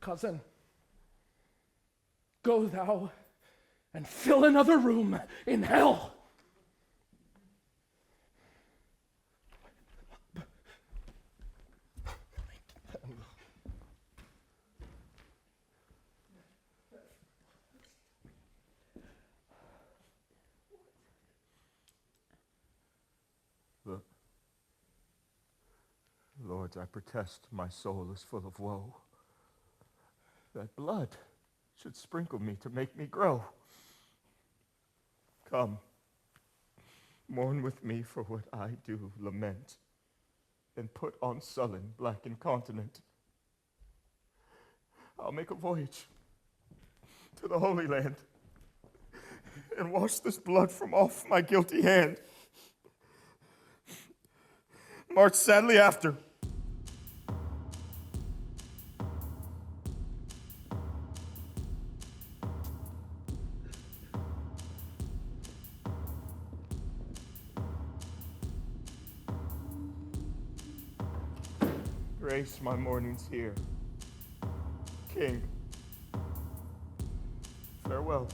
Cousin, go thou and fill another room in hell. Lords, I protest my soul is full of woe, that blood should sprinkle me to make me grow. Come, mourn with me for what I do lament, and put on sullen black incontinent. I'll make a voyage to the Holy Land and wash this blood from off my guilty hand. March sadly after. Grace my mornings here. King, farewell.